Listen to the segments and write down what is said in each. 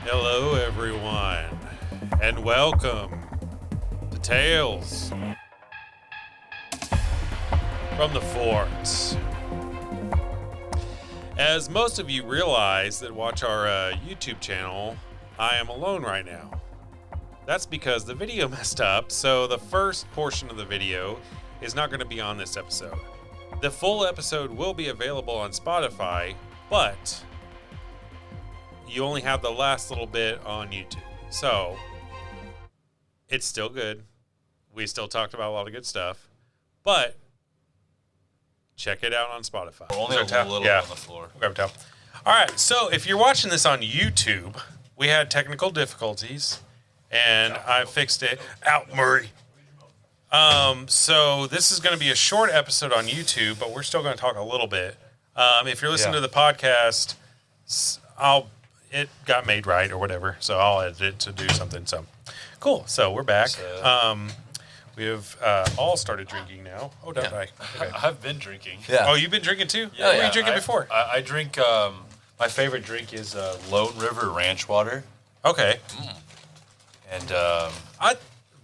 Hello, everyone, and welcome to Tales from the Fort. As most of you realize that watch our YouTube channel, I am alone right now. That's because the video messed up, so the first portion of the video is not going to be on this episode. The full episode will be available on Spotify, but you only have the last little bit on YouTube. So, it's still good. We still talked about a lot of good stuff, but check it out on Spotify. We're only a little on the floor. Grab a towel. All right, so if you're watching this on YouTube, we had technical difficulties, and I fixed it. Out, Murray. So this is going to be a short episode on YouTube, but we're still going to talk a little bit. If you're listening to the podcast, it got made right or whatever, so I'll edit it to do something. So cool. So we're back. We have all started drinking now. Oh, don't I? Okay. I've been drinking. Yeah. Oh, you've been drinking too? Yeah, What were you drinking before? I drink, my favorite drink is Lone River Ranch Water. Okay. And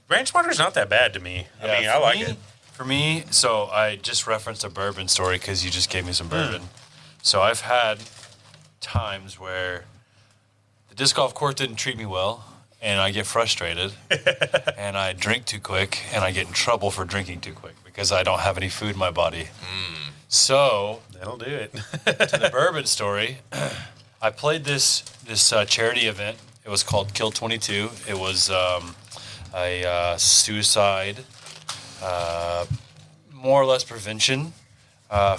Ranch water's not that bad to me. I mean, I like it. For me, so I just referenced a bourbon story because you just gave me some bourbon. So I've had times where the disc golf course didn't treat me well, and I get frustrated, and I drink too quick, and I get in trouble for drinking too quick because I don't have any food in my body. So That'll do it. to the bourbon story, I played this charity event. It was called Kill 22. It was a suicide, more or less prevention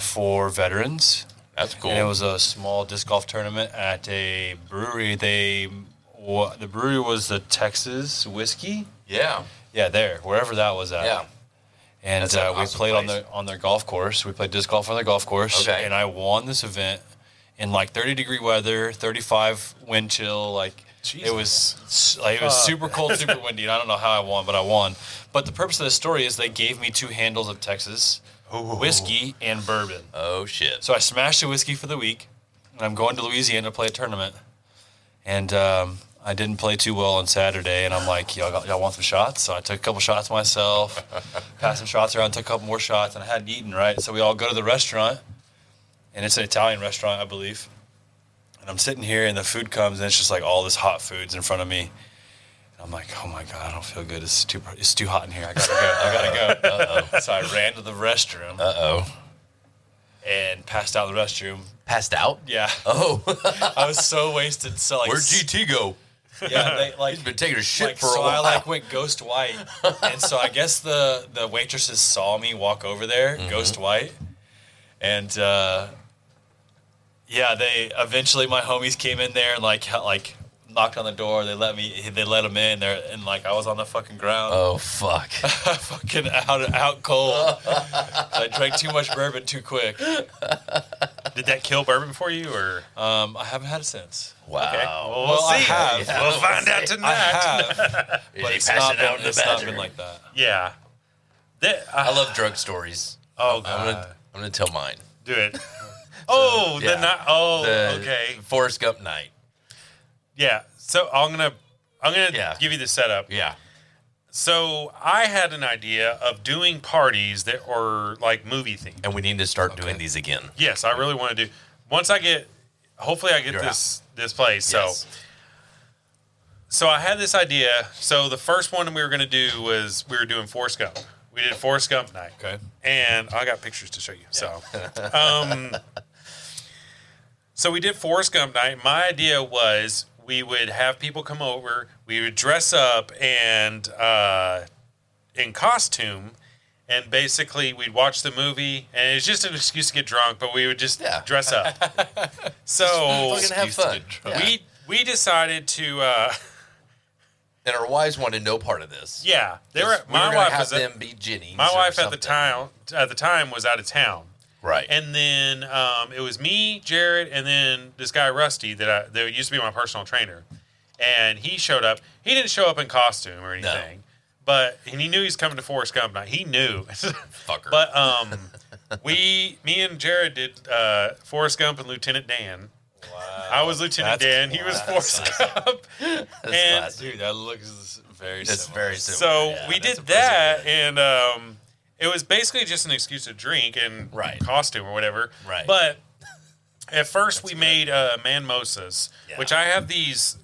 for veterans. That's cool. And it was a small disc golf tournament at a brewery. The brewery was the Texas Whiskey. Yeah. Yeah, wherever that was at. Yeah. And That's an we awesome played place. on their golf course. We played disc golf on their golf course. Okay. And I won this event in like 30-degree weather, 35 wind chill. Like it was super cold, super windy. And I don't know how I won, but I won. But the purpose of this story is they gave me 2 handles of Texas whiskey and bourbon. Oh, shit. So I smashed the whiskey for the week, and I'm going to Louisiana to play a tournament. And I didn't play too well on Saturday, and I'm like, y'all want some shots? So I took a couple shots myself, passed some shots around, took a couple more shots, and I hadn't eaten, right? So we all go to the restaurant, and it's an Italian restaurant, I believe. And I'm sitting here, and the food comes, and it's just like all this hot food's in front of me. I'm like, oh my God, I don't feel good. It's too hot in here. I gotta go. Uh-oh. So I ran to the restroom. Uh-oh. And passed out in the restroom. Passed out? Yeah. Oh. I was so wasted. So like, Where'd GT go? Yeah, He's been taking a shit for a so while. I went ghost white, and so I guess the waitresses saw me walk over there, ghost white, and they eventually my homies came in there and like knocked on the door. They let them in there, and like I was on the fucking ground. Oh, fuck. Fucking out cold. I drank too much bourbon too quick. Did that kill bourbon for you, or? I haven't had it since. Wow. Okay. Well, Well, I see. have. We'll find out tonight. I have, but he it's passing not out in been, the it's not bathroom? been like that. Yeah. I love drug stories. Oh, I'm God. gonna tell mine. Do it. Oh, yeah. the night. Oh, The okay. Forrest Gump night. Yeah. So I'm gonna Yeah. give you the setup. Yeah. So I had an idea of doing parties that are like movie themed. And we need to start doing these again. Yes, I really want to do. Once I get, hopefully I get You're this place. Yes. So I had this idea. So the first one we were going to do was we were doing Forrest Gump. We did Forrest Gump night. Okay. And I got pictures to show you. So, so we did Forrest Gump night. My idea was we would have people come over. We would dress up and in costume, and basically we'd watch the movie. And it's just an excuse to get drunk, but we would just dress up. So Fucking have fun. Yeah. we decided to. And our wives wanted no part of this. Yeah, they were. We were My gonna wife have was. them be Jenny. My wife at the time was out of town. Right. And then it was me, Jared, and then this guy Rusty that used to be my personal trainer. And he showed up. He didn't show up in costume or anything, and he knew he was coming to Forrest Gump night. He knew. Fucker. But me and Jared did Forrest Gump and Lieutenant Dan. Wow. I was Lieutenant Dan. He was Forrest Gump. And classic. Dude, that looks very It's similar. very similar. so we that's did that, and it was basically just an excuse to drink and Right. costume or whatever. Right. But at first we made manmosas, Yeah. which I have these.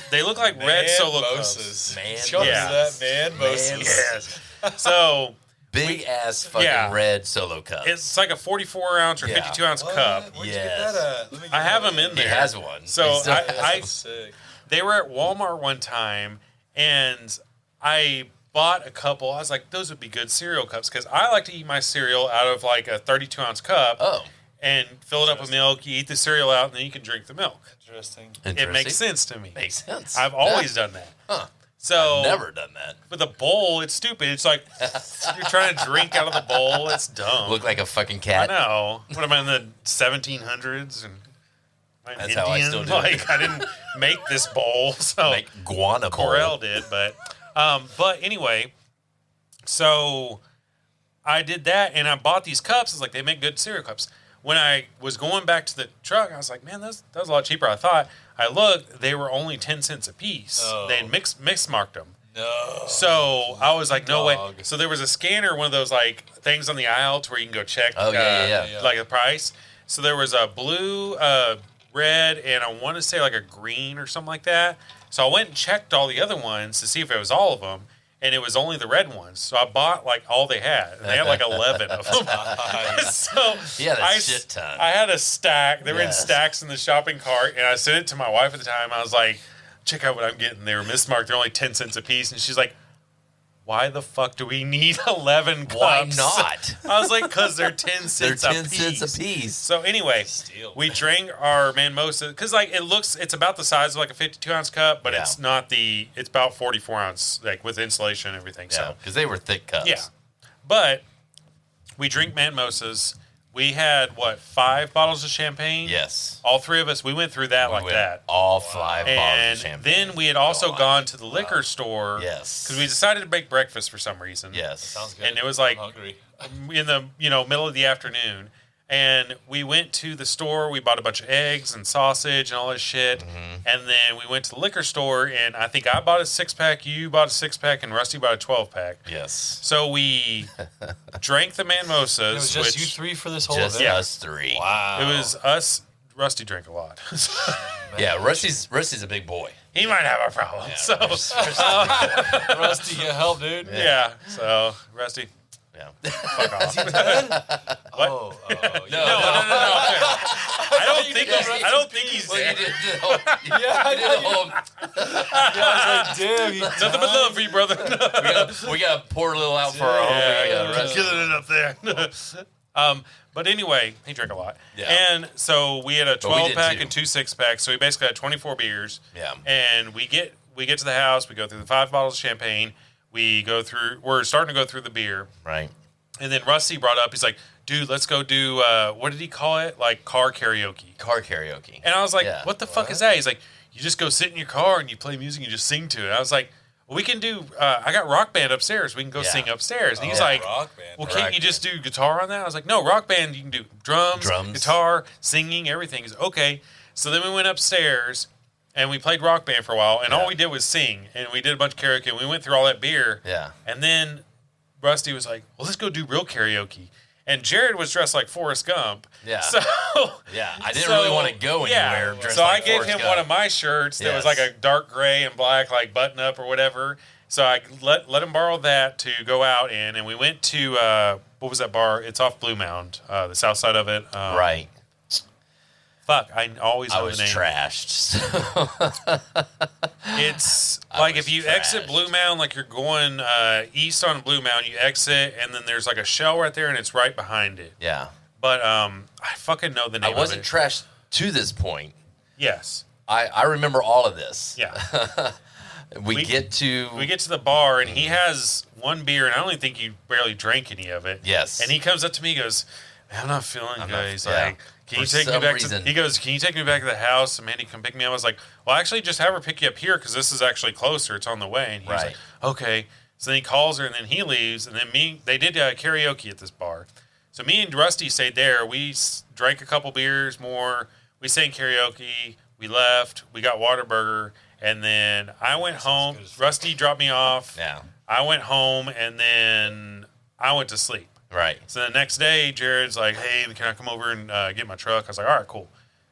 They look like red solo cups. Man, Show me Yeah. that, man. Moses. Yes. So big ass fucking yeah. red solo cups. it's like a 44 ounce or Yeah. 52 ounce cup. Where'd Yes. you get that at? Let me I get have that. them in he there. has one. So He still has I them. Sick. they were at Walmart one time, and I bought a couple. I was like, those would be good cereal cups because I like to eat my cereal out of like a 32 ounce cup and fill it up with milk. You eat the cereal out, and then you can drink the milk. Interesting. It makes sense to me. Makes sense. I've always done that. Huh. So Never done that. with a bowl, it's stupid. It's like you're trying to drink out of the bowl. It's dumb. Look like a fucking I cat. know. What am I in the 1700s? And I'm That's Indian. how I still do it. Like I didn't make this bowl, so Like guana bowl. Corel did. But anyway, so I did that, and I bought these cups. It's like they make good cereal cups. When I was going back to the truck, I was like, man, that was a lot cheaper. I thought. I looked; they were only 10 cents a piece. Oh. They had mix marked them. No. So I was like, no way. Dog. So there was a scanner, one of those like things on the aisle to where you can go check Oh, yeah. like the price. So there was a blue, red, and I want to say like a green or something like that. So I went and checked all the other ones to see if it was all of them, and it was only the red ones. So I bought like all they had, and they had like 11 of them. So He had a I shit ton. I had a stack. They were in Yes. stacks in the shopping cart, and I sent it to my wife at the time. I was like, check out what I'm getting. They were mismarked. They're only 10 cents a piece. And she's like, why the fuck do we need 11 cups? Why not? I was like, because they're 10 cents They're a 10 piece. cents a piece. So anyway, Steal. we drank our Manmosa because like it's about the size of like a 52 ounce cup, but Yeah. it's about 44 ounce like with insulation and everything. Yeah, So because they were thick cups. yeah, but we drink Manmosas. We had 5 bottles of champagne. Yes. All 3 of us. We went through that We like went that. All 5 bottles And of champagne. then we had also gone to the liquor store. Yes. Because we decided to make breakfast for some reason. Yes. Sounds good. And it was like I'm hungry. in the middle of the afternoon. And we went to the store. We bought a bunch of eggs and sausage and all this shit. Mm-hmm. And then we went to the liquor store. And I think I bought a 6-pack. You bought a 6-pack. And Rusty bought a 12-pack. Yes. So we drank the Manmosas. It was just which you 3 for this whole Just event? us 3. Wow. It was us. Rusty drank a lot. Yeah, Rusty's a big boy. He might have a problem. Yeah, So, Rusty, get help, dude. yeah. So, Rusty, Yeah. fuck off. Oh, No, I don't think he's Well, you dead. did the whole. You did the whole. Damn, you Nothing but love for you, brother. We got to pour a little out for our Yeah, homie. killing it up there. But anyway, he drank a lot. Yeah. And so we had a we did 12-pack too. and 2 6-packs. So we basically had 24 beers. Yeah. And we get to the house. We go through the 5 bottles of champagne. We're starting to go through the beer. Right. And then Rusty brought up, he's like, dude, let's go do, what did he call it? Like car karaoke. Car karaoke. And I was like, Yeah. what the fuck is that? He's like, you just go sit in your car and you play music and you just sing to it. I was like, well, we can do, I got Rock Band upstairs. We can go Yeah. sing upstairs. And he's Yeah. like, Rock Band. well, can't Rock you just do guitar on that? I was like, no, Rock Band, you can do drums, guitar, singing, everything. He's okay. So then we went upstairs and we played Rock Band for a while. And all we did was sing. And we did a bunch of karaoke. And we went through all that beer. Yeah. And then Rusty was like, well, let's go do real karaoke. And Jared was dressed like Forrest Gump. Yeah. So Yeah. I didn't really want to go anywhere dressed so like I gave Forrest him Gump. one of my shirts that was Yes. like a dark gray and black, like button up or whatever. So I let him borrow that to go out in, and we went to what was that bar? It's off Blue Mound, the south side of it. Right. Fuck, I always I know was the name. trashed. It's I like was if you exit trashed. Blue Mound, like you're going east on Blue Mound, you exit, and then there's like a shell right there, and it's right behind it. Yeah. But I fucking know the name. I wasn't of it. trashed to this point. Yes. I remember all of this. Yeah. We get to the bar, and he has one beer, and I don't even think he barely drank any of it. Yes. And he comes up to me, and goes, "Man, I'm not feeling I'm good." not- He's yeah. like, "Can you For take me some back reason. to?" He goes, "Can you take me back to the house?" And Mandy come pick me up. I was like, "Well, actually, just have her pick you up here because this is actually closer. It's on the way." And he was Right. like, "Okay." So then he calls her, and then he leaves, and then they did karaoke at this bar. So me and Rusty stayed there. We drank a couple beers more. we sang karaoke. We left. We got Whataburger, and then I went home. Rusty dropped me off. Yeah. I went home, and then I went to sleep. Right. So the next day, Jared's like, "Hey, can I come over and get my truck?" I was like, "All right, cool."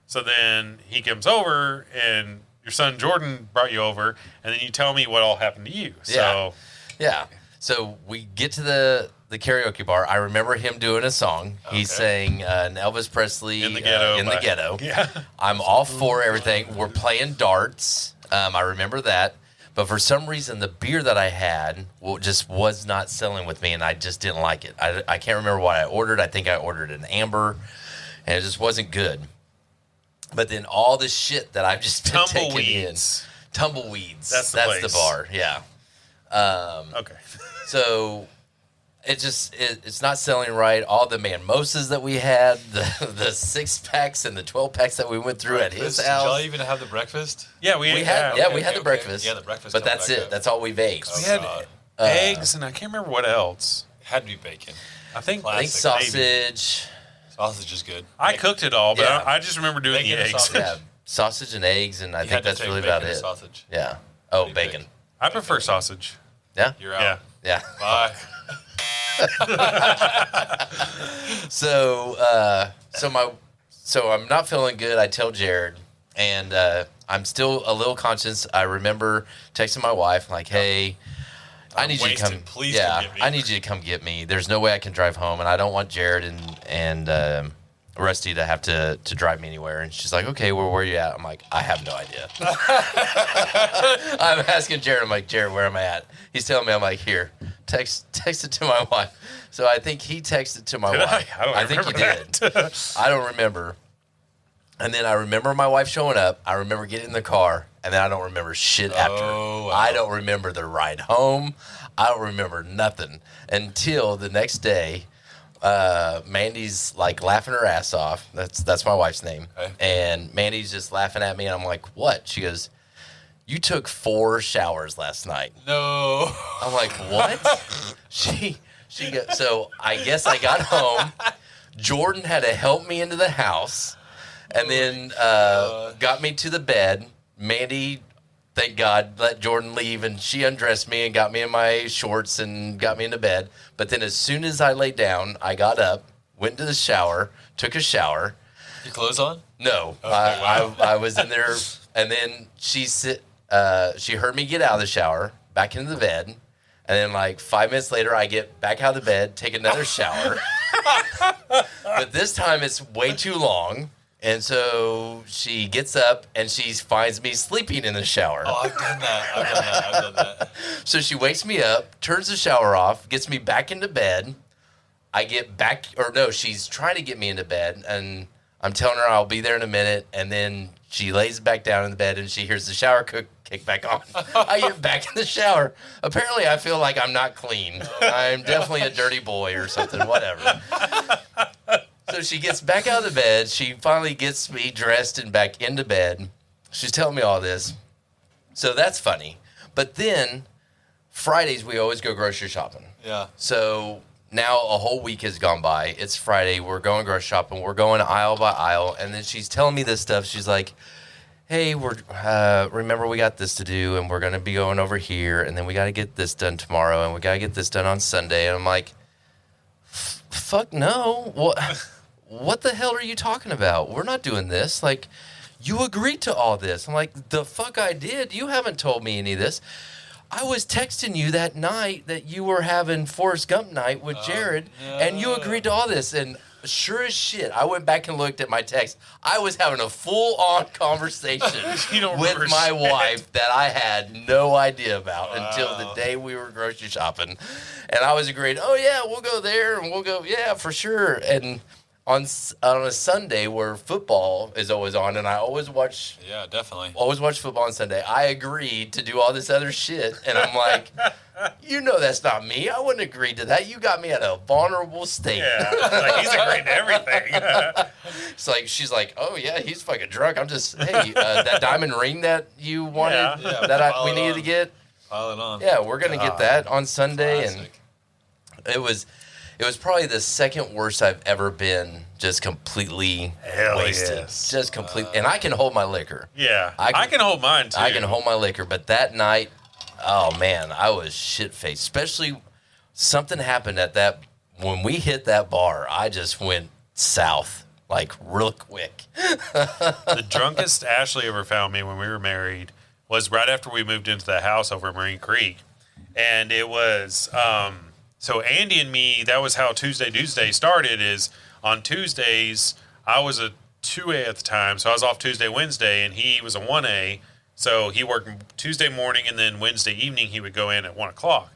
So then he comes over, and your son Jordan brought you over, and then you tell me what all happened to you. So Yeah. So we get to the karaoke bar. I remember him doing a song. Okay. He sang an Elvis Presley In the Ghetto. in the ghetto. Yeah. I'm all for everything. We're playing darts. I remember that. But for some reason, the beer that I had just was not selling with me, and I just didn't like it. I can't remember what I ordered. I think I ordered an amber, and it just wasn't good. But then all the shit that I've just been taking in. Tumbleweeds. That's the bar, yeah. Okay. So it's not selling right. All the mimosas that we had, the 6-packs and the 12-packs that we went through at his Did house. y'all even have the breakfast? Yeah, we had the breakfast. Yeah, the breakfast. But that's it. That's all we've ate. We had eggs, and I can't remember what else. It had to be bacon. I think I think sausage. Maybe. Sausage is good. I cooked it all, but Yeah. I just remember doing Bacon the and eggs. sausage. Yeah, sausage and eggs, and I You think had to that's take really bacon about and it. Sausage. Yeah. Oh, Big bacon. I prefer sausage. Yeah. You're out. Yeah. Yeah. Bye. So I'm not feeling good. I tell Jared, and I'm still a little conscious. I remember texting my wife like, "Hey, I need you to come. Please come get me." I need you to come get me. There's no way I can drive home, and I don't want Jared and Rusty to have to drive me anywhere." And she's like, "Okay, well, where are you at?" I'm like, "I have no idea." I'm asking Jared. I'm like, "Jared, where am I at?" He's telling me. I'm like, "Here, text it to my wife." So I think he texted to my Did wife. I don't think he remember did. that. I don't remember. And then I remember my wife showing up. I remember getting in the car, and then I don't remember shit after. Oh, wow. I don't remember the ride home. I don't remember nothing until the next day. Mandy's like laughing her ass off. That's my wife's name. Okay. And Mandy's just laughing at me, and I'm like, "What?" She goes, "You took 4 showers last night." No. I'm like, "What?" She got, so I guess I got home. Jordan had to help me into the house, and then got me to the bed. Mandy, thank God, let Jordan leave, and she undressed me and got me in my shorts and got me into bed. But then as soon as I laid down, I got up, went to the shower, took a shower. Your clothes on? No, Okay, wow. I was in there, and then she heard me get out of the shower, back into the bed, and then like 5 minutes later, I get back out of the bed, take another shower, but this time it's way too long, and so she gets up and she finds me sleeping in the shower. Oh, I've done that. So she wakes me up, turns the shower off, gets me back into bed. I get back, or no, she's trying to get me into bed, and I'm telling her I'll be there in a minute, and then she lays back down in the bed, and she hears the shower kick back on. I get back in the shower. Apparently, I feel like I'm not clean. I'm definitely a dirty boy or something, whatever. So she gets back out of the bed. She finally gets me dressed and back into bed. She's telling me all this. So that's funny. But then, Fridays, we always go grocery shopping. Yeah. So now a whole week has gone by. It's Friday. We're going grocery shopping. We're going aisle by aisle. And then she's telling me this stuff. She's like, "Hey, remember we got this to do, and we're going to be going over here, and then we got to get this done tomorrow, and we got to get this done on Sunday." And I'm like, "Fuck no. What the hell are you talking about? We're not doing this. Like, you agreed to all this." I'm like, "The fuck I did. You haven't told me any of this. I was texting you that night that you were having Forrest Gump night with Jared, and you agreed to all this." And sure as shit, I went back and looked at my text. I was having a full-on conversation with my wife that I had no idea about until the day we were grocery shopping. And I was agreeing, "Oh, yeah, we'll go there, and we'll go, yeah, for sure." And on a Sunday where football is always on, and I always watch football on Sunday, I agreed to do all this other shit, and I'm like, "You know that's not me. I wouldn't agree to that. You got me at a vulnerable state." Yeah, like he's agreeing to everything. It's like, she's like, "Oh yeah, he's fucking drunk. I'm just, hey, that diamond ring that you wanted, we needed to get, pile it on. yeah, we're gonna get that on Sunday." Classic. And It was probably the second worst I've ever been. Just completely wasted. Yes. Just complete. And I can hold my liquor. Yeah. I can hold mine, too. I can hold my liquor. But that night, oh, man, I was shit-faced. Especially something happened at that. When we hit that bar, I just went south, like, real quick. The drunkest Ashley ever found me when we were married was right after we moved into the house over at Marine Creek. And it was, so Andy and me, that was how Tuesday started, is on Tuesdays, I was a 2A at the time, so I was off Tuesday, Wednesday, and he was a 1A. So he worked Tuesday morning, and then Wednesday evening he would go in at 1 o'clock.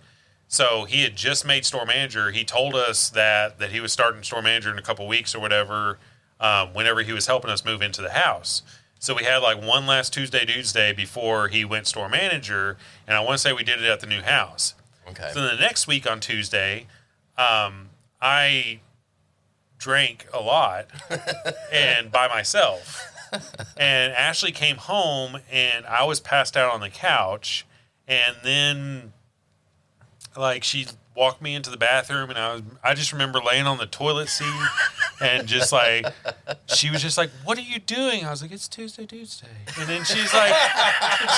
So he had just made store manager. He told us that he was starting store manager in a couple weeks or whatever, whenever he was helping us move into the house. So we had like one last Tuesday before he went store manager, and I want to say we did it at the new house. Okay. So the next week on Tuesday, I drank a lot and by myself. And Ashley came home, and I was passed out on the couch, and then like she walked me into the bathroom, and I just remember laying on the toilet seat and just like, she was just like, "What are you doing?" I was like, "It's Tuesday. And then she's like,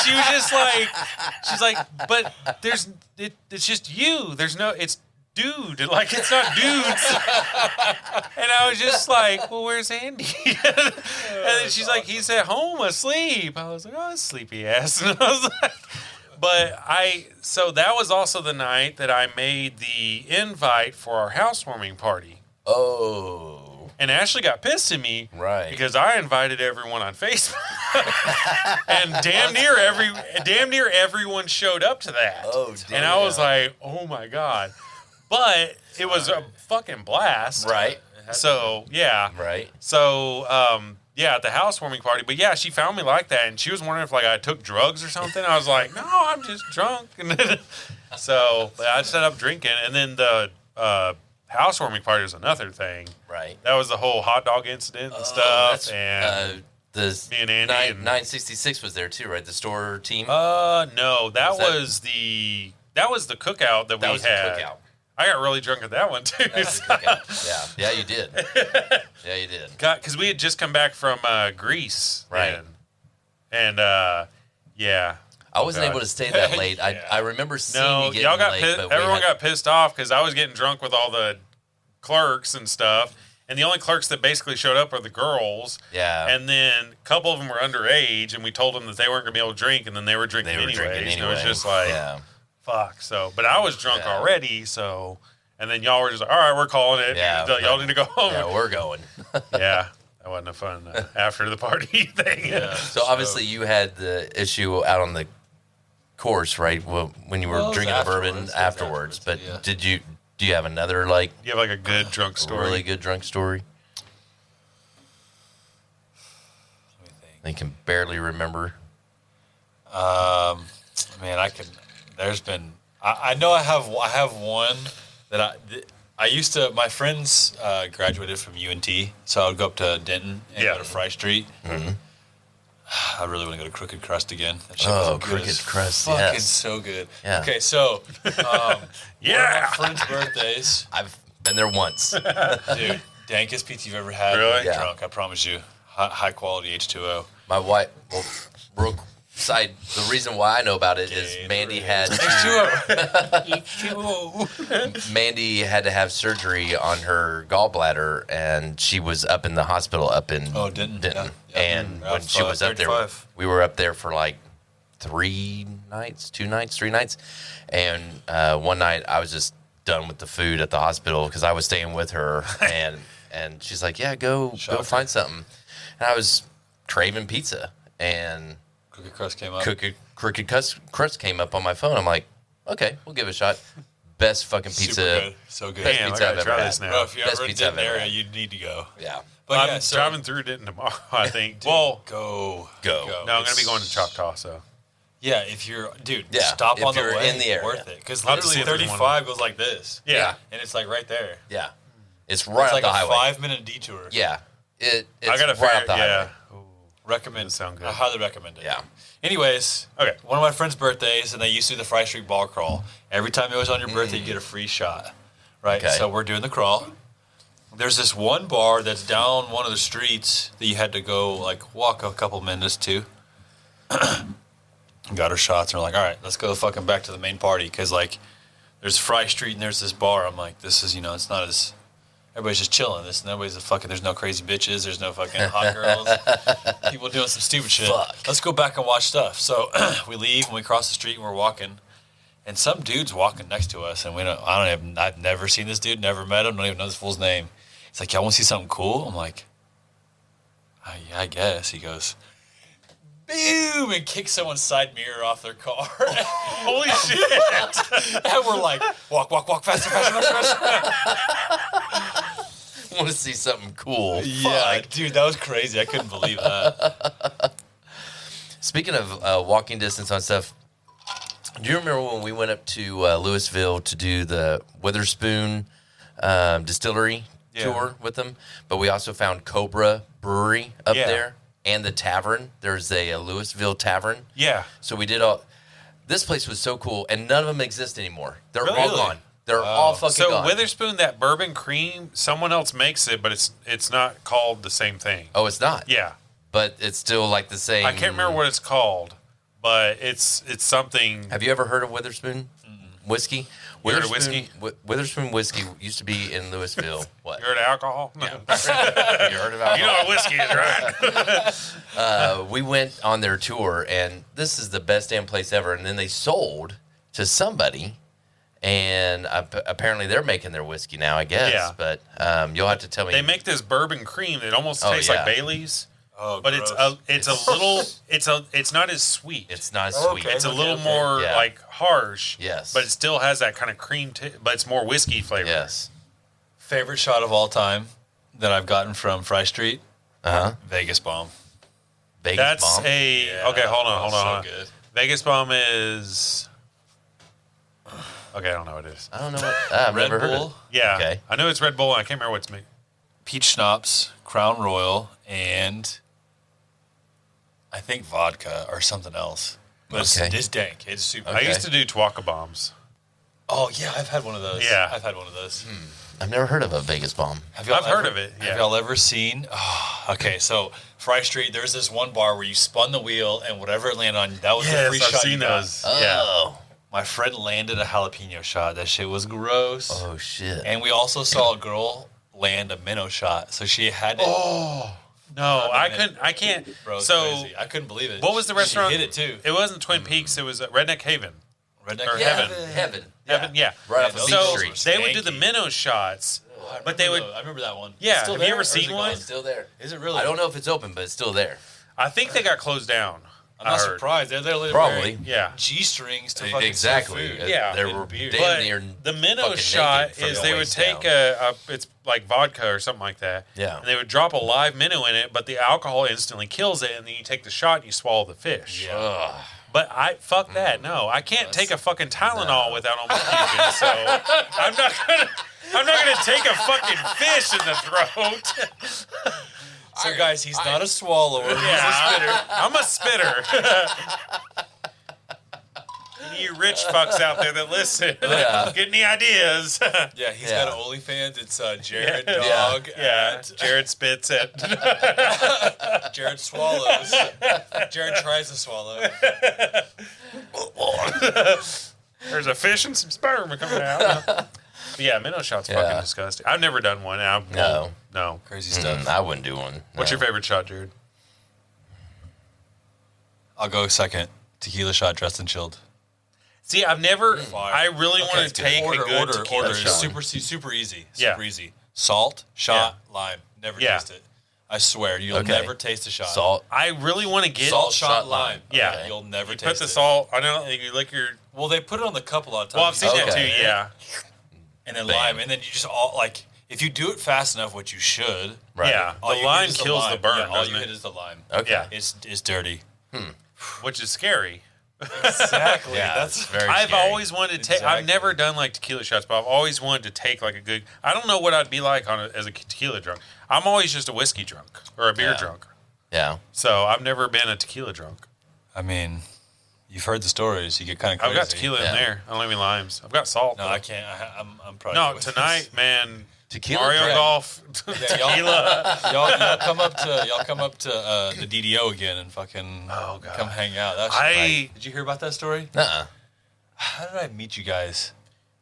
she was just like, she's like, "But it's just you. There's no, it's dude. Like, it's not dudes." And I was just like, "Well, where's Andy?" And then she's like, "He's at home asleep." I was like, "Oh, sleepy ass." And I was like, so that was also the night that I made the invite for our housewarming party. Oh. And Ashley got pissed at me. Right. Because I invited everyone on Facebook. And damn near everyone showed up to that. Oh, damn. And I was like, "Oh my God." But it was a fucking blast. Right. So, yeah. Right. So, yeah, at the housewarming party. But yeah, she found me like that, and she was wondering if like I took drugs or something. I was like, "No, I'm just drunk." And then, so I set up drinking, and then the housewarming party was another thing. Right. That was the whole hot dog incident and stuff. And me and Andy. 966 was there too, right? The store team. No, that was the cookout that we was the had. cookout. I got really drunk at that one too. That was the cookout. Yeah, you did. Yeah, you did. Because we had just come back from Greece, right? And yeah, I wasn't able to stay that late. Yeah. I remember seeing you getting late, but everyone got pissed off because I was getting drunk with all the clerks and stuff. And the only clerks that basically showed up are the girls. Yeah. And then a couple of them were underage, and we told them that they weren't going to be able to drink, and then they were drinking anyways. And it was just like, fuck. So, but I was drunk already, so, and then y'all were just like, "All right, we're calling it. Yeah. Y'all need to go home." Yeah, we're going. Yeah. That wasn't a fun after the party thing. Yeah. So obviously you had the issue out on the course, right? Well, when you were drinking the bourbon afterwards. But do you have another like? You have like a good drunk story? Really good drunk story. Let me think. I can barely remember. Man, I can. There's been. I know I have one that I used to. My friends graduated from UNT, so I would go up to Denton and go to Fry Street. Mm-hmm. I really want to go to Crooked Crust again. That shit was good Crooked Crust, fucking so good. Yeah. Okay, so one of my friends' birthdays. I've been there once. Dude, dankest pizza you've ever had. Really? Yeah. Drunk, I promise you. High quality H2O. My wife. Well, real side. The reason why I know about it is Mandy had Mandy had to have surgery on her gallbladder, and she was up in the hospital up in Denton. Yeah. And when she was up there, we were up there for like 3 nights, and one night I was just done with the food at the hospital because I was staying with her, and she's like, "Yeah, go find something," and I was craving pizza, and Crooked Crust came up. Crooked Crust came up on my phone. I'm like, okay, we'll give it a shot. Best fucking pizza. Super good. So good. Best Damn, pizza I I've gotta ever try had. this now. Bro, if you're Best ever in pizza I've Denton ever area, had. you need to go. Yeah. But I'm driving through Denton tomorrow, I think. Well, go. Go. no, I'm going to be going to Choctaw, so. Yeah, if you're, dude, Yeah, stop if on the you're way. in the area. Worth it. Because I'll have to see literally if there's 35 goes like this. Yeah. And it's like right there. Yeah. It's right It's off like the a highway. 5-minute detour. Yeah. It's I got to right off figure the highway. yeah. Recommend. Doesn't sound good. I highly recommend it. Yeah. Anyways, Okay. one of my friends' birthdays, and they used to do the Fry Street Ball Crawl. Every time it was on your birthday, you get a free shot. right? Okay. So we're doing the crawl. There's this one bar that's down one of the streets that you had to go like walk a couple minutes to. Got our shots, and we're like, all right, let's go fucking back to the main party because like there's Fry Street and there's this bar. I'm like, this is it's not as everybody's just chilling. Nobody's a fucking. There's no crazy bitches. There's no fucking hot girls. People doing some stupid shit. Fuck. Let's go back and watch stuff. So we leave and we cross the street and we're walking. And some dude's walking next to us, and I've never seen this dude, never met him, don't even know this fool's name. He's like, y'all want to see something cool? I'm like, yeah, I guess. He goes, boom, and kicks someone's side mirror off their car. Holy shit! And we're like, walk, faster. Want to see something cool. Yeah, dude, that was crazy. I couldn't believe that. Speaking of walking distance on stuff, do you remember when we went up to Louisville to do the Witherspoon distillery tour with them? But we also found Cobra Brewery up there and the tavern. There's a Louisville tavern. Yeah. So we did all. This place was so cool, and none of them exist anymore. They're all Really? gone. They're all fucking So gone. Witherspoon, that bourbon cream, someone else makes it, but it's not called the same thing. Oh, it's not. Yeah. But it's still like the same. I can't remember what it's called, but it's something. Have you ever heard of Witherspoon whiskey? You heard of whiskey? Witherspoon whiskey used to be in Louisville. What? You heard of alcohol? No. You heard about? You know what whiskey is, right? We went on their tour, and this is the best damn place ever. And then they sold to somebody, and apparently they're making their whiskey now, I guess. Yeah. But you'll have to tell me. They make this bourbon cream that almost Oh, tastes yeah. like Bailey's. Oh, But gross. It's it's not as sweet. It's not as sweet. It's a little okay. more Yeah. like harsh. Yes. But it still has that kind of cream, but it's more whiskey flavor. Yes. Favorite shot of all time that I've gotten from Fry Street? Vegas Bomb. Vegas That's bomb. okay, hold on. So good. Vegas Bomb is. Okay, I don't know what it is. I don't know what. I've Red never heard Bull, of. Yeah. Okay. I know it's Red Bull, and I can't remember what's made. peach schnapps, Crown Royal, and I think vodka or something else. But it's dank. It's super. I used to do Twaka bombs. Oh yeah, I've had one of those. Yeah. I've had one of those. I've never heard of a Vegas bomb. Have y'all I've heard of it, Have yeah. y'all ever seen? Oh, okay, so Fry Street, there's this one bar where you spun the wheel and whatever it landed on, that was the free Yes, I've shot you seen got. those. Yeah. Oh. My friend landed a jalapeno shot. That shit was gross. Oh shit. And we also saw a girl land a minnow shot. So she had to. Oh no, I can't. Bro, it's so crazy. I couldn't believe it. what was the restaurant? She hit it too. It wasn't Twin Peaks. It was Redneck Haven. Redneck or Heaven. Heaven. Heaven, yeah. Right off Yeah, of those Beach So Street. they would do the minnow shots, but they would. I remember that one. Yeah, It's still have you there, ever or is seen it one? gone? It's still there. Is it really? I don't know if it's open, but it's still there. I think they got closed down. I'm I not heard. surprised. They're literally Probably. wearing Yeah. G-strings to fucking Exactly. serve food. Yeah. They And were beer. damn But near the minnow fucking shot naked from is the they would waist take down. it's like vodka or something like that. Yeah. And they would drop a live minnow in it, but the alcohol instantly kills it, and then you take the shot and you swallow the fish. Yeah. Ugh. But fuck that. No, I can't take a fucking Tylenol without almost puking. So I'm not gonna take a fucking fish in the throat. So guys, he's not a swallower. Yeah, I'm a spitter. Any you rich fucks out there that listen, Yeah. get any ideas? Yeah, he's Yeah. got an OnlyFans. It's Jared Yeah. Dog. Yeah, Jared spits at. Jared swallows. Jared tries to swallow. There's a fish and some sperm coming out. But yeah, minnow shot's fucking Yeah. disgusting. I've never done one. No. Crazy stuff. I wouldn't do one. What's No. your favorite shot, Jared? I'll go second. Tequila shot, dressed and chilled. See, I've never. Fire. I really want to take a good tequila shot. Super easy. Yeah. Super easy. Salt, shot, lime. Never Yeah. taste it. I swear, you'll Okay. never taste a shot. Salt? I really want to get Salt, shot, shot, lime. lime. Yeah. Okay. You'll never You taste put the it. salt. I don't know. You lick your. Well, they put it on the cup a lot of times. Well, I've seen that Okay. too. Yeah. And then Bam. lime, and then you just all like if you do it fast enough, which you should. Right. Yeah. all The you hit lime is kills the lime. burn, Yeah, all doesn't you it? hit is the lime. Okay. Yeah. It's dirty. Which is scary. Exactly. Yeah, That's it's very I've scary. always wanted to take. I've Exactly. never done like tequila shots, but I've always wanted to take like a good. I don't know what I'd be like as a tequila drunk. I'm always just a whiskey drunk or a beer Yeah. drunk. Yeah. So I've never been a tequila drunk. I mean, You've heard the stories. You get kind of crazy. I've got tequila in there. I don't have any limes. I've got salt. No, though. I can't. I'm probably No, good with tonight, man. Tequila. Mario Correct. Golf. this. Yeah, y'all come up to the DDO again and fucking God. come hang out. That's did you hear about that story? Nuh-uh. How did I meet you guys?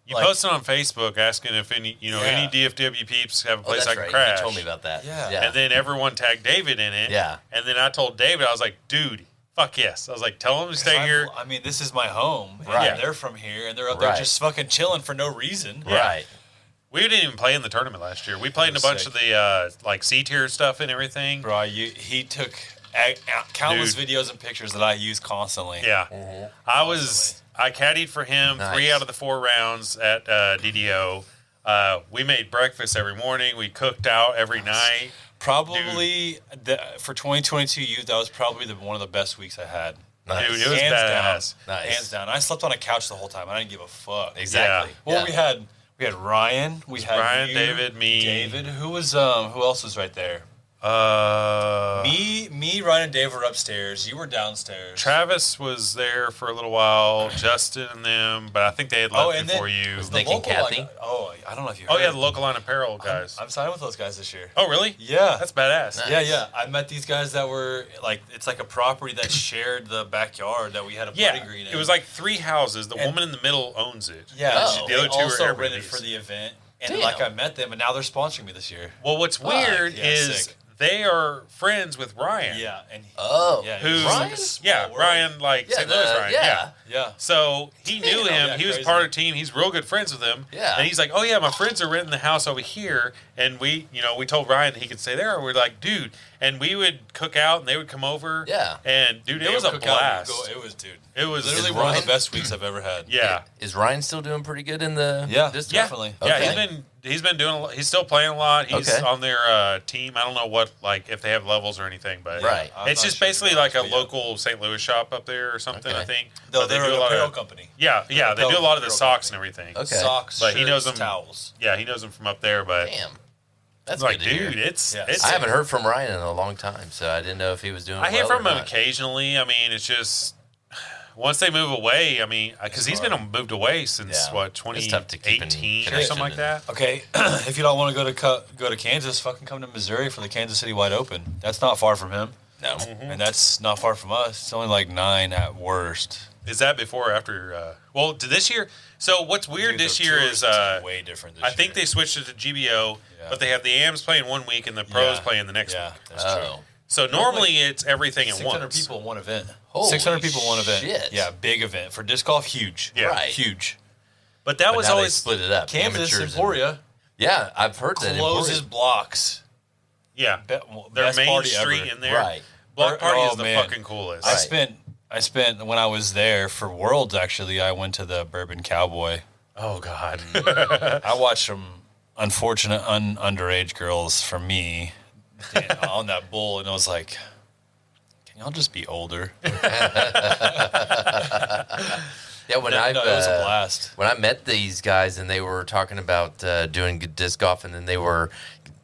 You Like- posted on Facebook asking if any Yeah. any DFW peeps have a Oh, place that's I can right. crash. You told me about that. Yeah. And then everyone tagged David in it. Yeah. And then I told David, I was like, dude, fuck yes. I was like, tell him to stay here. I mean, this is my home. And Right. they're from here, and they're up there Right. just fucking chilling for no reason. Right. We didn't even play in the tournament last year. We played in a was bunch sick. of the like C tier stuff and everything. Bro, he took countless videos and pictures that I use constantly. Yeah. Mm-hmm. I caddied for him Nice. 3 out of the 4 rounds at DDO. We made breakfast every morning. We cooked out every night. Probably for 2022 youth, that was probably one of the best weeks I had. Nice. Dude, it was Hands badass. down. Nice. Hands down. I slept on a couch the whole time. I didn't give a fuck. Exactly. Well, Yeah. we had Ryan. We had Ryan, you, David, me. David. Who else was right there? Me, Ryan, and Dave were upstairs. You were downstairs. Travis was there for a little while, Justin and them, but I think they had left before you. was Nick the and local Kathy? line- I don't know if you. Oh heard. yeah, the local line apparel guys. I'm signed with those guys this year. Oh really? Yeah. That's badass. Nice. Yeah. I met these guys that were like, it's like a property that shared the backyard that we had a Yeah, putting green in. it was like 3 houses. The And- woman in the middle owns it. yeah. Oh. They The other two also are rented Airbnbs. for the event, and Damn. like I met them, and now they're sponsoring me this year. Well, what's weird yeah, is sick. they are friends with Ryan. Yeah, and Oh. yeah, Who's Ryan? Yeah, Ryan, like Yeah, St. Louis Ryan. Yeah. yeah. So he knew him. Yeah, He was crazy. part of the team. He's real good friends with him. Yeah. And he's like, oh yeah, my friends are renting the house over here. And we told Ryan that he could stay there. And we're like, dude. And we would cook out, and they would come over. Yeah. And dude, it They was would a cook out and blast. It was, dude. It was Literally Is one of Ryan- the best weeks I've ever had. Yeah. Is Ryan still doing pretty good in the? Yeah, this Yeah, definitely. Yeah, Okay. he's been doing a lot. He's still playing a lot. He's Okay. on their team. I don't know what if they have levels or anything, but Right. I'm it's not just sure, basically like a but yeah. local St. Louis shop up there or something. Okay. I think. Though But they they're do an a lot apparel of company. yeah, they do a lot of the Apparel socks and company. everything. Okay. Socks, But shirts, he knows them- towels. Yeah, he knows them from up there, but Damn. That's it's like, good to hear. dude, it's Yeah. it's. I haven't heard from Ryan in a long time, so I didn't know if he was doing. I hear well from or him not. occasionally. I mean, it's just once they move away. I mean, because he's been moved away since Yeah. what It's tough to keep in 2018 or connection something like that. Okay, if you don't want to go to Kansas, fucking come to Missouri for the Kansas City Wide Open. That's not far from him, No. and that's not far from us. It's only like 9 at worst. Is that before or after? Well, to this year. So what's weird Dude, this the year tour is way different. This I think year. they switched it to GBO, Yeah. but they have the AMs playing 1 week and the pros Yeah. playing the next Yeah, week. that's true. Oh. So normally it's everything at 600 once. people in one event. Holy 600 people in one event. shit. Yeah, big event for disc golf. Huge. Yeah. Right. Huge. But that But was now they always split it up. Kansas, Amateurs and- Emporia Yeah, I've heard that. closes Emporia- blocks. yeah. Be- Their best main party street ever. in there. Right. Block Party Oh, is the man. fucking coolest. I Right. spent when I was there for Worlds. Actually, I went to the Bourbon Cowboy. Oh God. I watched some unfortunate underage girls from me on that bull, and I was like, "Can y'all just be older?" Yeah, when No, I it was a blast. when I met these guys and they were talking about doing disc golf, and then they were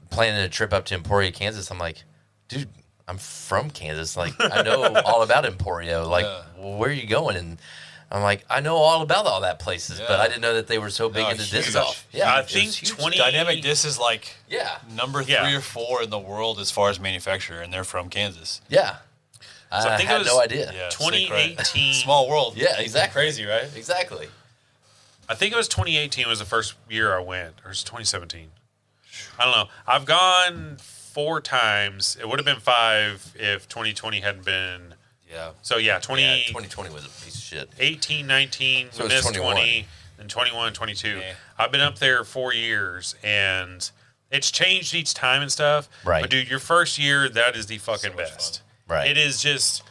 planning a trip up to Emporia, Kansas. I'm like, dude, I'm from Kansas. Like, I know all about Emporia. Like, Yeah. where are you going? And I'm like, I know all about all that places, but Yeah. I didn't know that they were so big No, into disc huge. golf. Yeah, I it was think huge. 20 Dynamic Disc is like Yeah, number 3 Yeah. or 4 in the world as far as manufacturer, and they're from Kansas. yeah. So I I think it had was no idea. Yeah, sick, 2018. right? Small world. Yeah, exactly. Crazy, right? Exactly. I think it was 2018 was the first year I went, or it was 2017. I don't know. I've gone 4 times. It would have been 5 if 2020 hadn't been. Yeah. So yeah, 2018, 2020 was a piece of shit. 19, So we it's missed 21. 20, and 21, 22. Yeah. I've been up there 4 years, and it's changed each time and stuff. Right. But dude, your first year, that is the fucking So much best. Right. It is just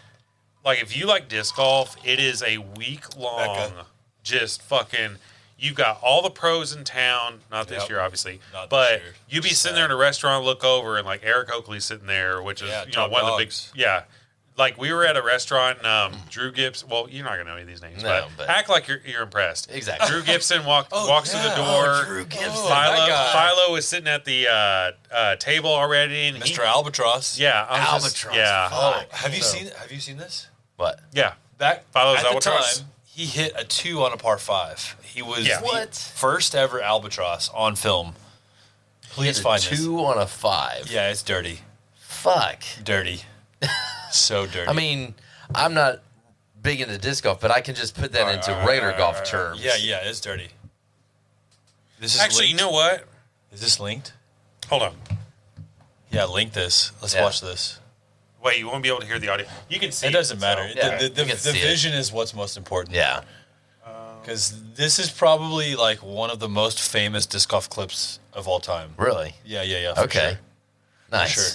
like if you like disc golf, it is a week long, Becca. just fucking. You got all the pros in town. Not this Yep. year, obviously, Not this but year. you be Just sitting there in a restaurant, look over, and like Eric Oakley's sitting there, which is Yeah, one top of the big. dogs. Yeah, like we were at a restauant, and Drew Gibson. Well, you're not gonna know any of these names, No, but- act like you're impressed. Exactly. Drew Gibson walks through the yeah. door. Drew Gibson. that guy. Philo was sitting at the table already, and Mr. Albatross. Yeah, I was just- Albatross. yeah, Fuck. Have you seen this? What? yeah. back Follows at the albatross? time, he hit a 2 on a par 5. He was Yeah. the What? first ever albatross on film. Please find this. 2 on a 5. Yeah, it's dirty. Fuck. Dirty. So dirty. I mean, I'm not big into disc golf, but I can just put that into regular golf terms. yeah, it's dirty. This is Actually, you linked. know what? Is this linked? Hold on. Yeah, link this. Let's Yeah. watch this. Wait, you won't be able to hear the audio. You can see It doesn't matter. so- Yeah, The you can see it. vision is what's most important. Yeah. Because this is probably like one of the most famous disc golf clips of all time. Really? Yeah. For Okay. Sure. Nice. For sure.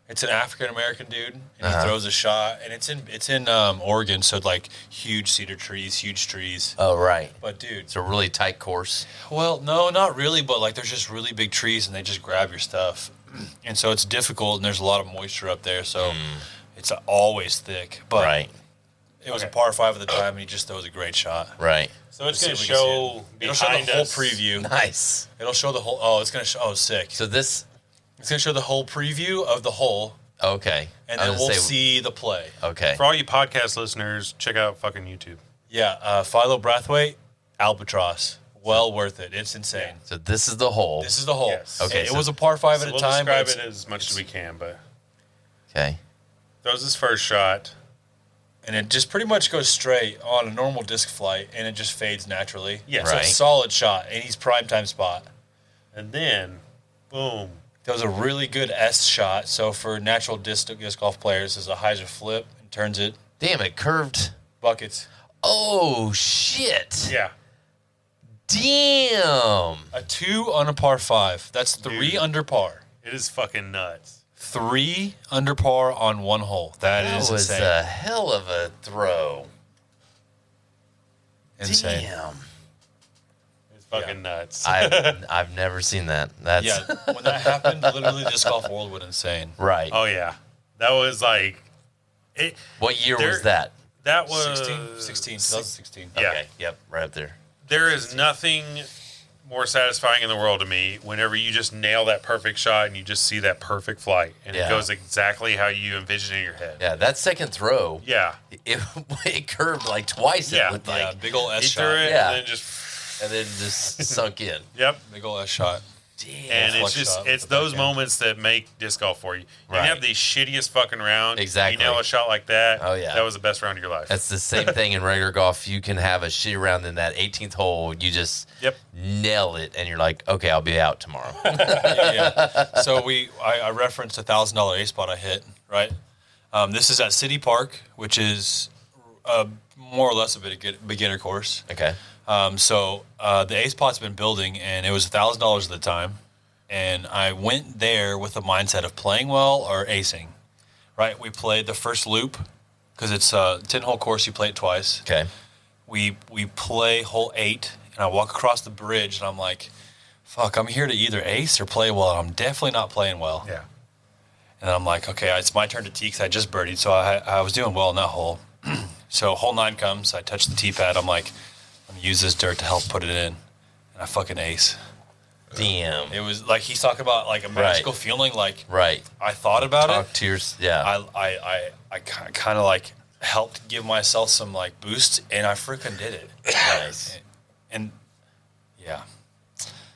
It's an African American dude, and Uh-huh. he throws a shot, and it's in Oregon, so like huge cedar trees, huge trees. Oh, right. But dude, It's a really tight course. well, no, not really, but like there's just really big trees, and they just grab your stuff, and so it's difficult, and there's a lot of moisture up there, so it's always thick. But Right. it was a par 5 at the time, and he just throws a great shot. Right. So it's See going to if we can see show It'll show the behind whole us. preview. Nice. It'll show the whole. Oh, it's gonna show. Oh, sick. So this. It's gonna show the whole preview of the hole, Okay. and I then was we'll gonna say- see the play. Okay. For all you podcast listeners, check out fucking YouTube. Yeah, Philo Brathwaite, Albatross. Well worth it. It's insane. So this is the hole. This is the hole. Yes. Okay, It so- was a par 5 So at we'll a time. describe but it as much as we can, but Okay. throws his first shot. and it just pretty much goes straight on a normal disc flight, and it just fades naturally. Yes. So Right. it's a solid shot, and he's prime time spot. And then, boom. That was a really good S shot. So for natural disc golf players, is a hyzer flip and turns it Damn, it curved. buckets. Oh, shit. Yeah. Damn. A 2 on a par 5. That's 3 Dude. under par. It is fucking nuts. 3 under par on one hole. That is was insane. a hell of a throw. Insane. Damn. It's fucking nuts. I've never seen that. That's Yeah, when that happened, literally disc golf world went insane. right. Oh, yeah. That was like, it. What year There- was that? That was 2016. Yeah. Okay. Yep. Right up there. There is nothing more satisfying in the world to me whenever you just nail that perfect shot and you just see that perfect flight and Yeah. it goes exactly how you envision it in your head. Yeah. That second throw. Yeah. It curved like twice. Yeah. It looked Yeah, like. big ol' S He shot. threw it Yeah. and then just, And then just sunk in. yep. Big ol' S shot. Damn. And it's flex just, shot it's with the those backhand. moments that make disc golf for you. You Right. have the shittiest fucking round. Exactly. You nail a shot like that. Oh, yeah. That was the best round of your life. That's the same thing in regular golf. You can have a shitty round in that 18th hole. You just Yep. nail it, and you're like, okay, I'll be out tomorrow. Yeah. So I referenced $1,000 A spot I hit, right? This is at City Park, which is more or less a beginner course. Okay. So the A spot's been building, and it was $1,000 at the time. And I went there with the mindset of playing well or acing, right? We played the first loop because it's a 10-hole course. You play it twice. Okay. We play hole 8, and I walk across the bridge, and I'm like, fuck, I'm here to either ace or play well. I'm definitely not playing well. Yeah. And I'm like, okay, it's my turn to tee because I just birdied, so I was doing well in that hole. So hole 9 comes, I touch the tee pad. I'm like, I'm going to use this dirt to help put it in. And I fucking ace. Damn. It was like he's talking about like a magical feeling. Like Right. I thought about Talk it. to your, yeah. I kind of like helped give myself some like boost, and I freaking did it. Nice. And yeah,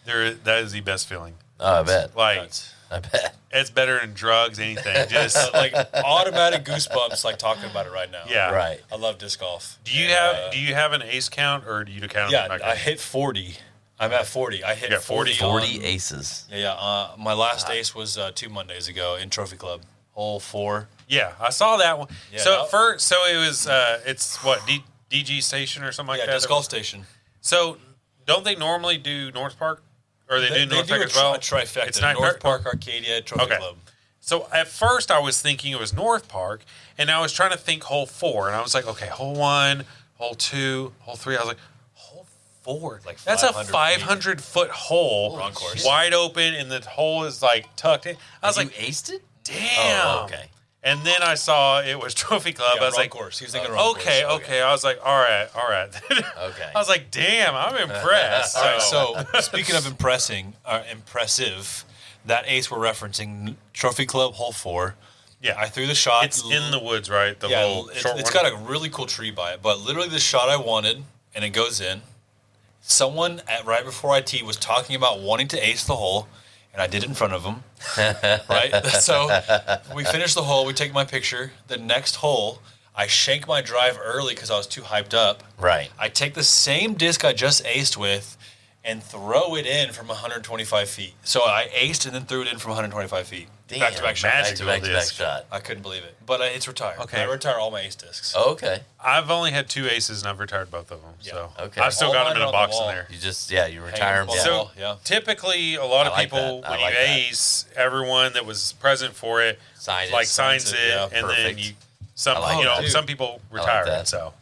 That is the best feeling. Oh, I bet. Like, that's I bet. it's better than drugs, anything. Just, like automatic goosebumps like talking about it right now. yeah. Right. I love disc golf. Do you have an ace count or do you count? Yeah, Okay. I hit 40. I'm at 40. I hit Yeah, 40. 40 aces. Yeah. My last ace was 2 Mondays ago in Trophy Club, hole 4. Yeah, I saw that one. Yeah, so no- at first, so it was it's what DG Station or something like Yeah, that. disc golf station. So don't they normally do North Park, or they do North do Park as well? a trifecta. It's not North Park, Arcadia, Trophy Okay. Club. So at first I was thinking it was North Park, and I was trying to think hole 4, and I was like, okay, hole 1, hole 2, hole 3. I was like, hole 4, Like that's a 500 500-foot hole, Wrong course. wide open, and the hole is like tucked in. I was You like, aced it? damn. Oh, okay. And then I saw it was Trophy Club. Yeah, I was wrong like, course. He was thinking wrong okay, course. okay. I was like, all right. Okay. I was like, damn, I'm impressed. All right, so speaking of impressive, that ace we're referencing, Trophy Club hole 4, Yeah. I threw the shot. It's in the woods, right? The yeah, little short it's one. got a really cool tree by it. But literally the shot I wanted, and it goes in. Someone right before I tee was talking about wanting to ace the hole, and I did it in front of him. Right? So we finish the hole. We take my picture. The next hole, I shank my drive early because I was too hyped up. Right. I take the same disc I just aced with and throw it in from 125 feet. So I aced and then threw it in from 125 feet. Damn, Back-to-back shot. magical Back-to-back disc. shot. I couldn't believe it. But it's retired. Okay. I retire all my ace discs. Oh, okay. I've only had 2 aces, and I've retired both of them. Yeah. So Okay. I've still All got mine them in are a on the box in wall. there. You just, you retire them. Hanging Yeah. on the So wall, yeah. typically, a lot of I like people, that. I when like you that. ace, everyone that was present for it, Sign it. like signs it, yeah, and then perfect. you I like that. some people like retire that. it. So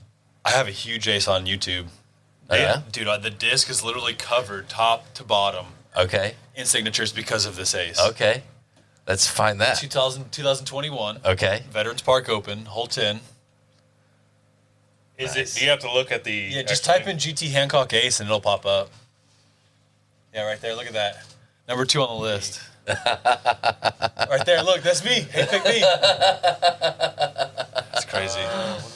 I have a huge ace on YouTube. Oh, yeah? Dude, the disc is literally covered top to bottom Okay. in signatures because of this ace. Okay. Let's find that. 2021. Okay. Veterans Park Open, hole 10. is Nice. it? Do you have to look at the? Yeah, just type in GT Hancock ace and it'll pop up. Yeah, right there. Look at that. Number 2 on the list. Right there. Look, that's me. Hey, pick me. It's crazy.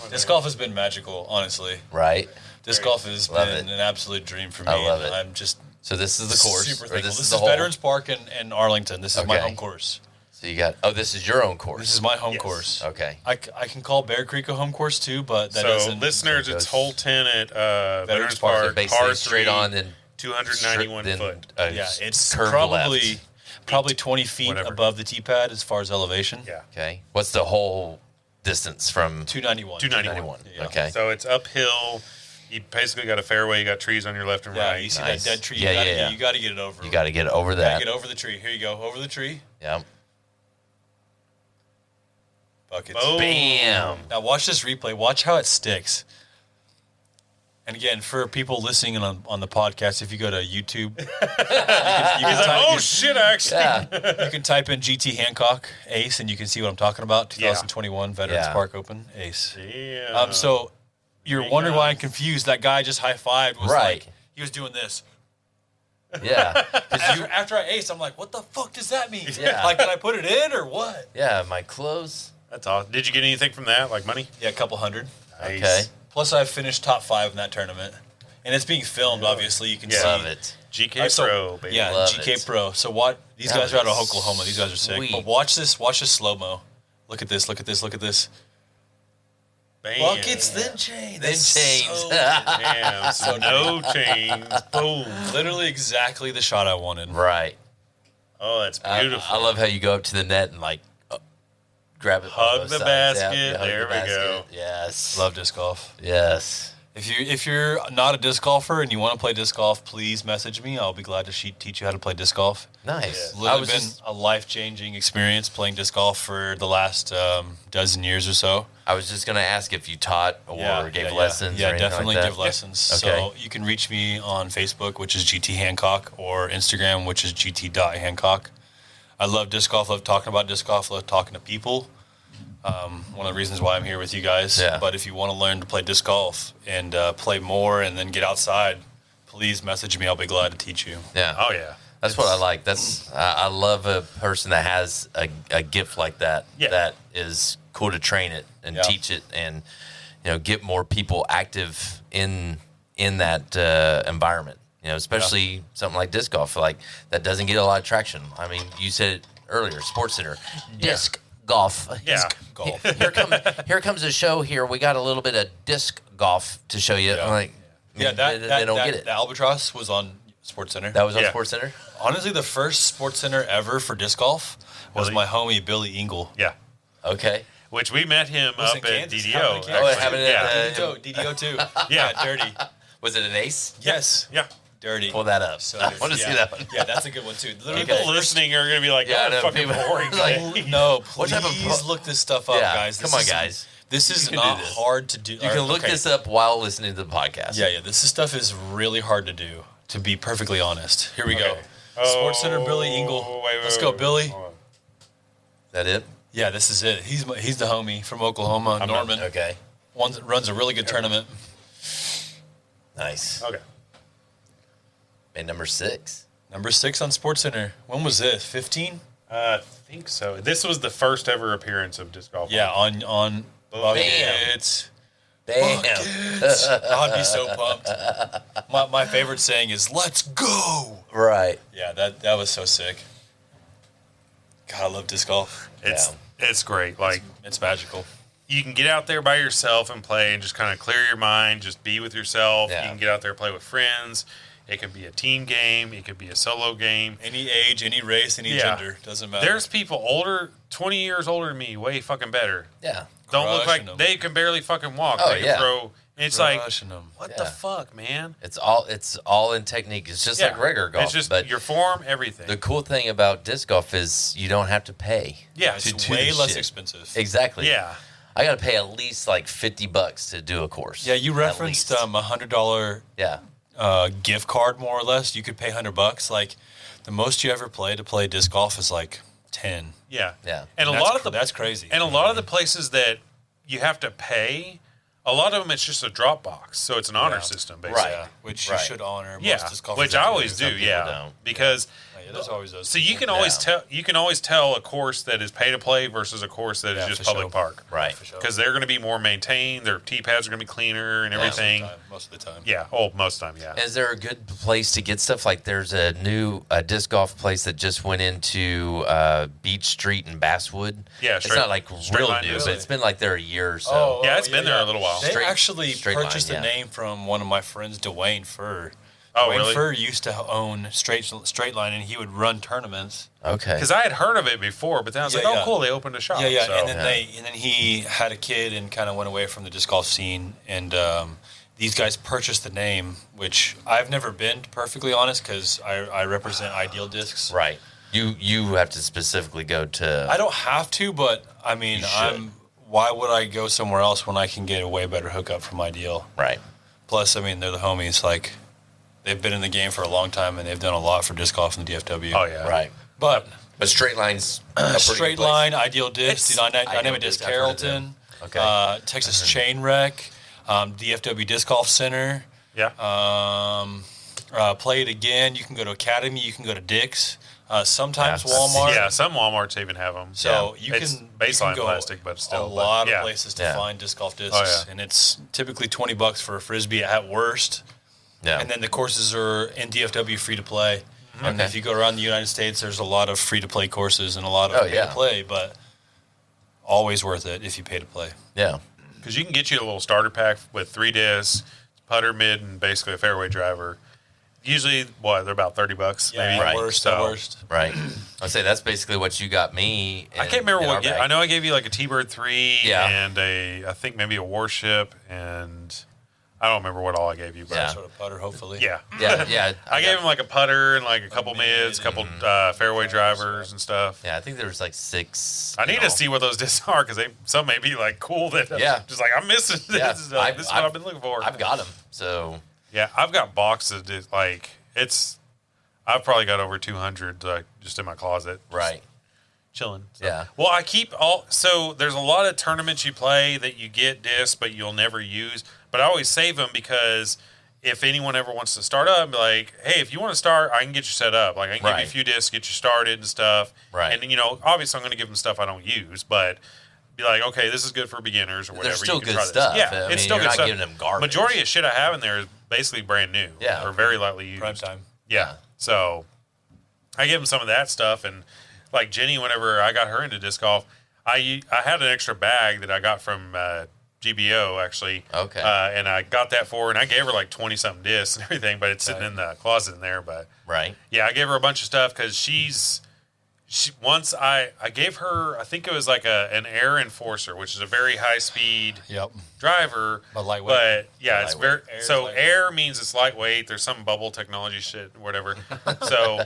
Disc golf has been magical, honestly. Right. Disc golf has Love been it. an absolute dream for me. I love and it. I'm just So this is the course. super or thankful. this This the is hole. Veterans Park in Arlington. This is my Okay. home course. So you got, this is your own course. This is my home Yes. course. Okay. I can call Bear Creek a home course too, but that So doesn't. listeners, so it it's goes- hole 10 at Veterans Park. Park, So basically par straight 3, on, then 291 then foot. Yeah, it's curve probably left. probably 20 feet Whatever. above the tee pad as far as elevation. Yeah, Okay. What's the whole distance from 291. 291. Yeah. Okay. So it's uphill. You basically got a fairway. You got trees on your left and Yeah, right. you see Nice. that dead tree? Yeah, yeah. You got to get it over. You got to get over You gotta that. get over the tree. Here you go, over the tree. Yeah. Buckets. Boom. Bam. Now watch this replay. Watch how it sticks. And again, for people listening on the podcast, if you go to YouTube, you He's like, type, oh shit! I actually. Yeah. you can type in GT Hancock Ace, and you can see what I'm talking about. 2021 Veterans Yeah. Park Open Ace. Yeah. So you're wondering why I'm confused. That guy just high fived. Was Right. like he was doing this. Yeah. After I aced, I'm like, what the fuck does that mean? Yeah. Like, did I put it in or what? Yeah. My clothes. That's awesome. Did you get anything from that, like money? Yeah, a couple hundred. Nice. Okay. Plus, I finished top 5 in that tournament, and it's being filmed. Obviously, you can Yeah. see. Love it. GK So- Pro, baby. Yeah, Love GK it. Pro. So what? These That guys are out of was Oklahoma. These guys are sick. sweet. But watch this. Watch this slow mo. Look at this. Look at this. Look at this. Bam. Buckets then chains. Then That's chains. so- Damn. So no chains. Boom. literally exactly the shot I wanted. Right. Oh, that's beautiful. I love how you go up to the net and like grab it. on Hug both the sides. basket. you hug There the we basket. go. Yes. Love disc golf. Yes. If you're not a disc golfer and you want to play disc golf, please message me. I'll be glad to teach you how to play disc golf. Nice. It's I literally was been just a life-changing experience playing disc golf for the last dozen years or so. gonna ask if you taught or gave lessons. Yeah, or anything definitely like that. give lessons. Okay. So you can reach me on Facebook, which is GT Hancock, or Instagram, which is GT.Hancock. I love disc golf. Love talking about disc golf. Love talking to people. One of the reasons why I'm here with you guys. Yeah. But if you want to learn to play disc golf and play more and then get outside, please message me. I'll be glad to teach you. Yeah. Oh yeah. That's what I like. I love a person that has a gift like that. Yeah. That is cool to train it and Yeah. teach it, and get more people active in that environment. Especially something like disc golf, like that doesn't get a lot of traction. I mean, you said it earlier, Sports Center, disc golf. Yeah. Golf. Here comes a show. Here we got a little bit of disc golf to show you. Yeah. I'm like, Yeah, they don't get it. The Albatross was on Sports Center. That was on Yeah. Sports Center. Honestly, the first Sports Center ever for disc golf was Billy? my homie Billy Engel. Yeah. Okay. Which we met him Was up in at Kansas, DDO. having a Kansas. Oh, actually. having it at yeah. DDO too. Yeah. Dirty. Was it an ace? Yes. Yeah. Dirty. Pull that up. So I want to yeah. see that one. Yeah, that's a good one too. Literally Okay. People listening are going to be like, Yeah, oh, no, fucking people- boring. like, day. No, What type of please pro- look this stuff up, Yeah, guys. come on, guys. This is can do not this. hard to do. You can look this up while listening to the podcast. Yeah, this stuff is really hard to do, to be perfectly honest. Here we go. Okay. Sports Center, Billy Engel. wait, Let's go, wait. Billy. Hold on. Is that it? Yeah, this is it. He's the homie from Oklahoma, not- Norman. Okay. One that runs a really good tournament. Nice. Okay. And number 6. Number 6 on Sports Center. When was this? 15? I think so. This was the first ever appearance of disc golf. Yeah, on buckets. Damn. Buckets. I'd be so pumped. My favorite saying is "Let's go." Right. Yeah, that was so sick. God, I love disc golf. It's great. Like It's magical. you can get out there by yourself and play and just kind of clear your mind, just be with yourself. Yeah. You can get out there and play with friends. It could be a team game. It could be a solo game. Any age, any race, any gender, doesn't matter. There's people 20 years older than me, way fucking better. Yeah. Don't look Crushing like 'em. they can barely fucking walk. Oh, They can yeah. throw. It's like, Crushing 'em. what Yeah. the fuck, man? It's all in technique. It's just like regular golf. It's just but your form, everything. the cool thing about disc golf is you don't have to pay. yeah, It's do way the less shit. expensive. Exactly. yeah. I got to pay at least like $50 to do a course. Yeah, you At referenced least. $100 Yeah. gift card more or less. You could pay $100. Like the most you ever play disc golf is like 10. Yeah. Yeah. And a That's lot of that's crazy. And a lot of the places that you have to pay, a lot of them it's just a drop box. So it's an honor system, basically. Right. Yeah, which Right. you should honor. Most Yeah. disc golfers Which I do. always do, Some people yeah. don't. Because Yeah, there's always those. so you people. can always tell a course that is pay to play versus a course that is Yeah, just for public sure. park. Right. For sure. Because they're going to be more maintained, their tee pads are going to be cleaner and everything. Most of the time. Yeah. Oh, most of the time, yeah. Is there a good place to get stuff? Like there's a new disc golf place that just went into Beach Street in Basswood. Yeah, it's straight- not like straight real line new, is. but it's been like there a year or so. Yeah, it's been there a little while. They Straight- actually straight purchased line, the name from one of my friends, Dwayne Furr. Oh, Dwayne really? Furr used to own Straight Line, and he would run tournaments. Okay. Because I had heard of it before, but then I was Yeah, like, oh, yeah. cool, they opened a shop. Yeah, yeah, So. and then he had a kid and kind of went away from the disc golf scene, and these guys purchased the name, which I've never been, to be perfectly honest, because I represent Ideal Discs. Right. You have to specifically go to. I don't have to, but I mean, You should. why would I go somewhere else when I can get a way better hookup from Ideal? Right. Plus, I mean, they're the homies. Like, they've been in the game for a long time, and they've done a lot for disc golf in the DFW. Oh, yeah. Right. But But straight lines. a pretty Straight good place. Line, Ideal Discs, It's- Dynamic Ideal Disc Disc, I've heard of Carrollton, them. Okay. Texas Chain Wreck, DFW Disc Golf Center. Yeah. Play It Again. You can go to Academy. You can go to Dick's. Sometimes Yeah. Walmart. Yeah, some Walmarts even have them. So Yeah. you It's can baseline you can go plastic, but still, a but lot yeah. of places to Yeah. find disc golf discs, Oh, yeah. and it's typically $20 for a frisbee at worst. Yeah. And then the courses are in DFW free to play. And Okay. if you go around the United States, there's a lot of free to play courses and a lot of Oh, pay yeah. to play, but always worth it if you pay to play. Yeah. Because you can get you a little starter pack with 3 discs, putter, mid, and basically a fairway driver. Usually, they're about $30, maybe. at Right. worst, So- at worst. Right. I'll say that's basically what you got me. I can't remember in what. our bag. I know I gave you like a T-Bird 3 Yeah. and I think maybe a Warship, and I don't remember what all I gave you. But Yeah. Sort of putter, hopefully. yeah. Yeah. Yeah. I gave him like a putter and like a couple mids, a couple fairway drivers and stuff. Yeah. I think there was like 6. I need to see what those discs are because some may be like cool that Yeah. just like I'm missing this. Yeah. This is what I've been looking for. I've got them. So. Yeah, I've got boxes that like I've probably got over 200 like just in my closet. Just Right. chilling. So. Yeah. Well, I keep so there's a lot of tournaments you play that you get discs but you'll never use. But I always save them because if anyone ever wants to start up, be like, hey, if you want to start, I can get you set up. Like I can give you Right. a few discs, get you started and stuff. Right. And obviously I'm going to give them stuff I don't use, but be like, okay, this is good for beginners or whatever. There's still you can good try this. stuff. Yeah, I mean, it's still you're good not stuff. giving them garbage. Majority of shit I have in there is basically brand new. Yeah. Or very lightly used. Prime time. Yeah. So I give them some of that stuff, and like Jenny, whenever I got her into disc golf, I had an extra bag that I got from GBO actually. Okay. And I got that for her, and I gave her like 20 something discs and everything, but it's sitting in the closet in there. But Right. yeah, I gave her a bunch of stuff because once I gave her, I think it was like an Air Enforcer, which is a very high speed Yep. driver. But lightweight. But yeah, it's Lightweight. very Air's so lightweight. air means it's lightweight. There's some bubble technology shit, whatever. So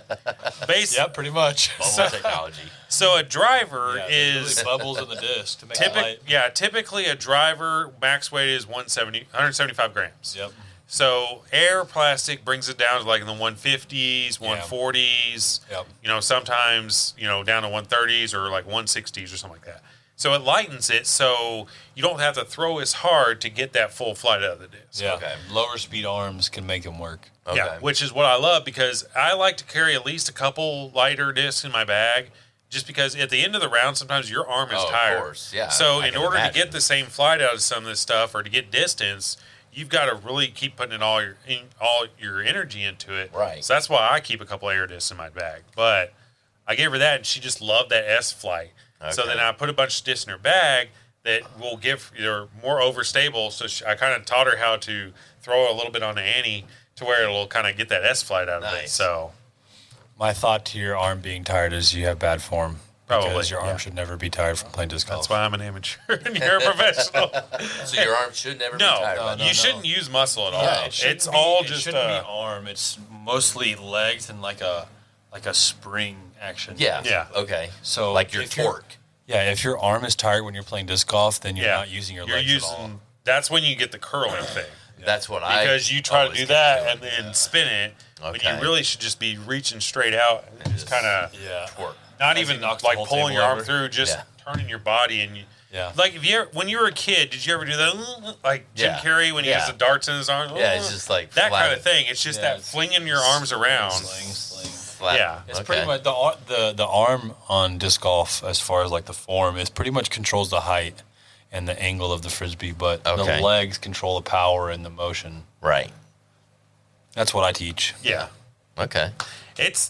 Yeah, pretty much. Bubble technology. so a driver Yeah, there's is really bubbles in the disc to make it light. typically a driver max weight is 175 grams. Yep. So air plastic brings it down to like in the 150s, 140s. Yep. Sometimes down to 130s or like 160s or something like that. So it lightens it, so you don't have to throw as hard to get that full flight out of the disc. Yeah. Okay. Lower speed arms can make them work. Okay. Yeah, which is what I love because I like to carry at least a couple lighter discs in my bag just because at the end of the round, sometimes your arm is Oh, of tired. course, yeah, So I in can order to imagine. get the same flight out of some of this stuff or to get distance, you've got to really keep putting all your energy into it. Right. So that's why I keep a couple air discs in my bag. But I gave her that, and she just loved that S flight. So Okay. then I put a bunch of discs in her bag that will give they're more overstable. So I kind of taught her how to throw a little bit on the ante to where it'll kind of get that S flight out of it. Nice. So My thought to your arm being tired is you have bad form. Because Probably, your arm yeah. should never be tired from playing disc golf. that's why I'm an amateur and you're a professional. So your arm should never No, be tired. by you that. shouldn't use muscle at all. Yeah, it It's all it just shouldn't be arm. It's mostly legs and like a spring action. Yeah. Yeah. Okay. So Like your if you're- torque. Yeah, if your arm is tired when you're playing disc golf, then you're yeah. not using your You're legs using, at all. That's when you get the curling thing. That's what I. Because you try to always do get that doing. and then spin it, when Okay. you really should just be reaching straight out and just kind of Yeah. Torque. not As even he knocks the like whole pulling table your arm over. through, just Yeah. turning your body and you. Yeah. Like when you were a kid, did you ever do that? Like Jim Yeah. Carrey when he has Yeah. the darts in his arm. Yeah, it's just like that flat- kind of thing. It's just Yeah, that it's- flinging your arms around. Sling. Flat. Yeah. It's Okay. pretty much the arm on disc golf, as far as like the form, is pretty much controls the height and the angle of the frisbee, but Okay. the legs control the power and the motion. Right. That's what I teach. Yeah. Okay.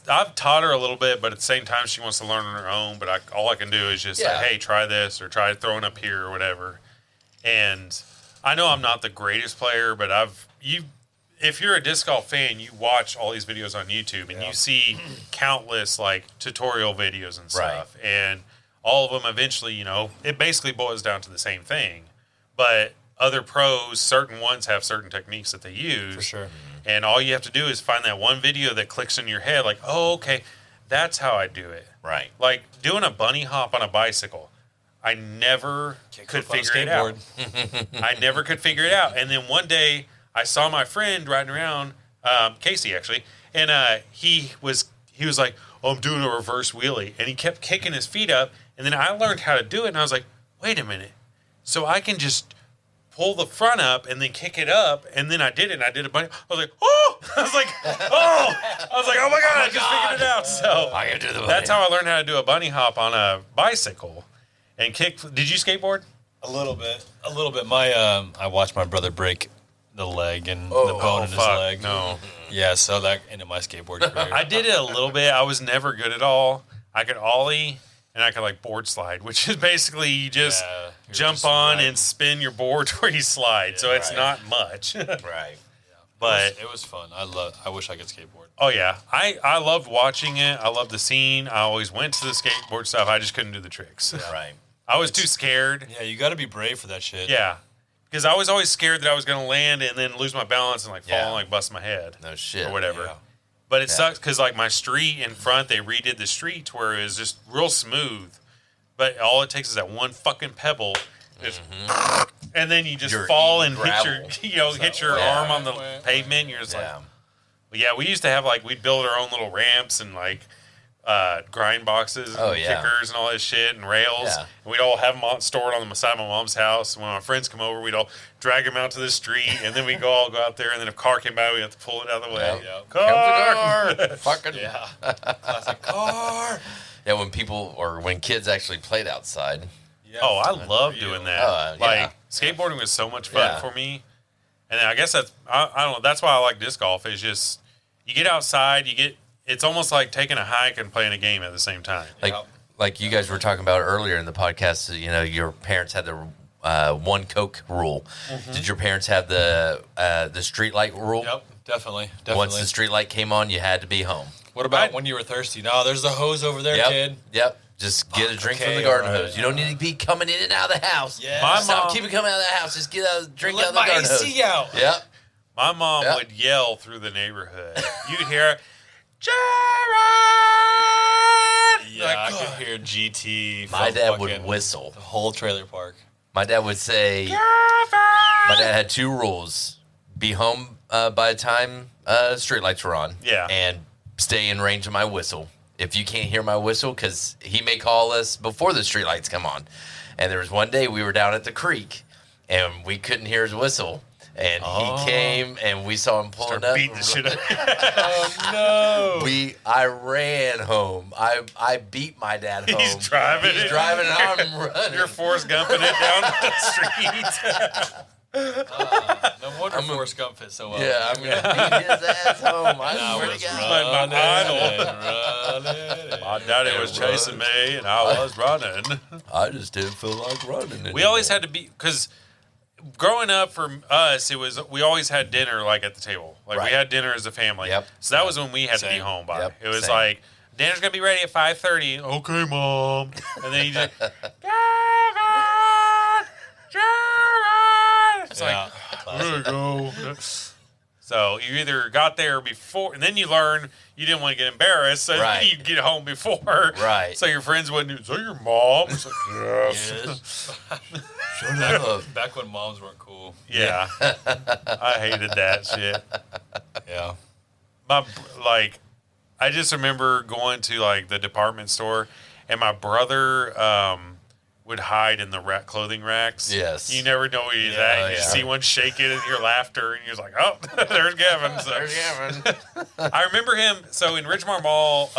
I've taught her a little bit, but at the same time, she wants to learn on her own. But all I can do is just Yeah. say, hey, try this or try throwing up here or whatever. And I know I'm not the greatest player, but if you're a disc golf fan, you watch all these videos on YouTube and you see countless like tutorial videos and stuff. And all of them eventually, it basically boils down to the same thing. But other pros, certain ones have certain techniques that they use. For sure. And all you have to do is find that one video that clicks in your head, like, oh, okay, that's how I do it. Right. Like doing a bunny hop on a bicycle. I never could Kickflip on a figure it out. skateboard. I never could figure it out. And then one day I saw my friend riding around, Casey actually, and he was like, oh, I'm doing a reverse wheelie. And he kept kicking his feet up. And then I learned how to do it. And I was like, wait a minute. So I can just pull the front up and then kick it up. And then I did it. And I did a bunny. I was like, oh! I was like, oh my God, I just figured it out. So I can do the that's how I learned how to do a bunny hop on a bicycle and kick. Did you skateboard? A little bit. I watched my brother break the leg and the bone in his fuck, leg. no. Yeah, so that ended my skateboard career. I did it a little bit. I was never good at all. I could ollie and I could like board slide, which is basically you just Yeah, you're jump just on riding. and spin your board where you slide. So it's right. not much. Right. But it was fun. I wish I could skateboard. oh yeah, I loved watching it. I loved the scene. I always went to the skateboard stuff. I just couldn't do the tricks. Right. I was too scared. Yeah, you got to be brave for that shit. Yeah. Because I was always scared that I was going to land and then lose my balance and like fall Yeah. and like bust my head No shit. or whatever. Yeah. But it sucks because like my street in front, they redid the street to where it was just real smooth. But all it takes is that one fucking pebble, just, and then you just You're fall and eating hit hit your Yeah. arm on the pavement. And you're just Yeah. like, but yeah, we used to have like we'd build our own little ramps and like grind boxes and Oh, yeah. kickers and all this shit and rails. Yeah. And we'd all have them all stored on the side of my mom's house. And when my friends come over, we'd all drag them out to the street, and then we'd all go out there. And then if a car came by, we'd have to pull it out of the way. Yep. Car! Fucking Yeah. Classic car. yeah. When kids actually played outside. Yeah, Oh, I for love real. doing that. Yeah. Like skateboarding was so much fun Yeah. for me, and I guess I don't know. That's why I like disc golf. Is just you get outside, it's almost like taking a hike and playing a game at the same time. Like you guys were talking about earlier in the podcast, your parents had the one Coke rule. Did your parents have the street light rule? Yep, definitely. Once the street light came on, you had to be home. What about when you were thirsty? No, there's the hose over there, Yep. kid. Yep. Just get a drink from okay, the garden alright. hose. You don't need to be coming in and out of the house. Yeah. My Stop mom- keeping coming out of the house. Just get out, drink Let out of the my garden AC hose. out. Yep. My mom Yeah. would yell through the neighborhood. You'd hear, Jared! Yeah, Like, I could hear GT. My from dad would fucking whistle. the whole trailer park. My dad would say, "Girlfriend!" my dad had two rules. Be home by the time streetlights were on. Yeah. And stay in range of my whistle. If you can't hear my whistle, because he may call us before the streetlights come on. And there was one day we were down at the creek, and we couldn't hear his whistle. And he came, and we saw him pulling Start up. beating the shit out. Oh no! I ran home. I beat my dad home. He's driving. He's driving, and I'm running. You're Forrest Gumping it down the street. No wonder Forrest Gump fit so well. Yeah, I'm gonna beat his ass home. I swear to God. My idol. My daddy was chasing me, and I was running. I just didn't feel like running. We always had to be, because growing up for us, we always had dinner like at the table. Like we had dinner as a family. Yep. So that was when we had to be Same. home by. Yep. It was Same. like, dinner's gonna be ready at 5:30. Okay, Mom. And then you just it's like, there you go. So you either got there before, and then you learn you didn't want to get embarrassed, so Right. you'd get home before. Right. So your friends wouldn't. So your mom? It's like, yes. Shut up. Back when moms weren't cool. Yeah. I hated that shit. Yeah. I just remember going to like the department store, and my brother would hide in the clothing racks. Yes. You never know where he's at. You just see one shaking and your laughter, and you're like, oh, there's Gavin. So. There's Gavin. I remember him. So in Ridgemar Mall,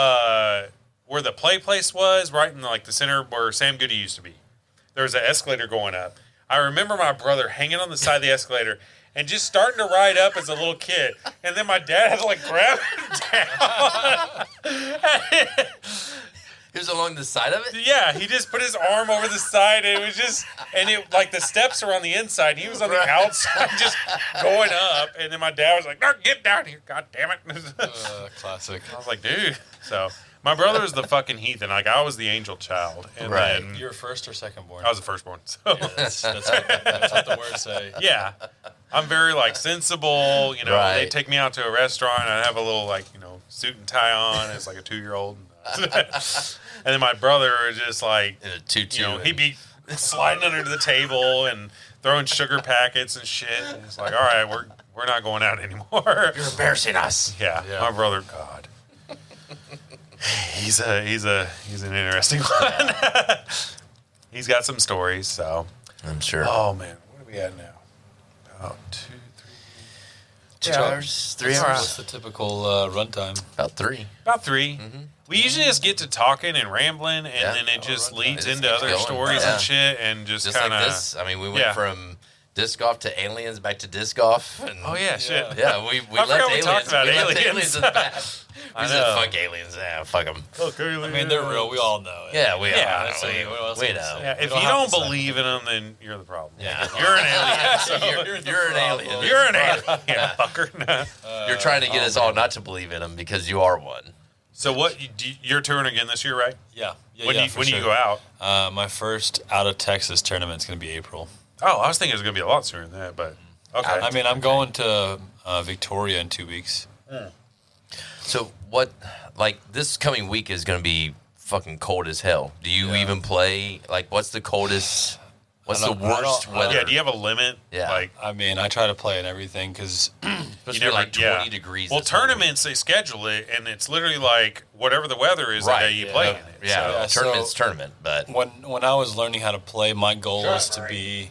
where the play place was, right in like the center where Sam Goody used to be, there was an escalator going up. I remember my brother hanging on the side of the escalator and just starting to ride up as a little kid. And then my dad had to like grab him down. He was along the side of it? Yeah, he just put his arm over the side, and it was just, and it like the steps are on the inside, and he was on the outside, just going up. And then my dad was like, "No, get down here, god damn it!" Classic. I was like, "Dude." So my brother was the fucking heathen. Like I was the angel child, and Right. then You were first or second born? I was the firstborn. So That's what the words say. yeah, I'm very like sensible. You know, Right. they take me out to a restaurant, I have a little like suit and tie on. It's like a 2-year-old. And then my brother was just like, In a tutu. he'd be sliding under the table and throwing sugar packets and shit. And it's like, all right, we're not going out anymore. You're embarrassing us. Yeah, Yeah. my brother, God, he's an interesting one. He's got some stories. So, I'm sure. oh man, what are we at now? About 2, 3. 2 hours? 3 That's hours? all What's the typical runtime? About 3. About 3. We usually just get to talking and rambling, and Yeah. then it just right. leads It just into keeps other going. stories Yeah. and shit, and just Just kind of. like this. I mean, we went Yeah. from disc golf to aliens back to disc golf. And Oh yeah, shit. Yeah, we I left forgot we aliens. talked about we left aliens. aliens in the back. I We said, know. fuck aliens. Yeah, fuck them. Okay, I mean, they're real. We all know it. Yeah, we Yeah, are. that's we, what else we can know. say. Yeah, We if don't you have don't to say. believe in them, then you're the problem. Yeah. You're an alien. So You're an alien. you're an alien, fucker. You're trying to get us all not to believe in them because you are one. So what? You're touring again this year, right? Yeah. Yeah, When yeah, you for when sure. you go out? My first out of Texas tournament's going to be April. Oh, I was thinking it was gonna be a lot sooner than that, but okay. I mean, I'm going to Victoria in 2 weeks. So what, like, this coming week is going to be fucking cold as hell. Do you even play, like, what's the coldest, what's I the don't- I worst don't- weather? yeah. Do you have a limit? Yeah. Like I mean, I try to play in everything because Supposed to be like 20 degrees. Well, this whole tournaments they schedule it, and it's literally like whatever the weather is Right, that day you yeah. play in it. week. Yeah, Yeah, so- tournament's tournament, but when I was learning how to play, my goal was to be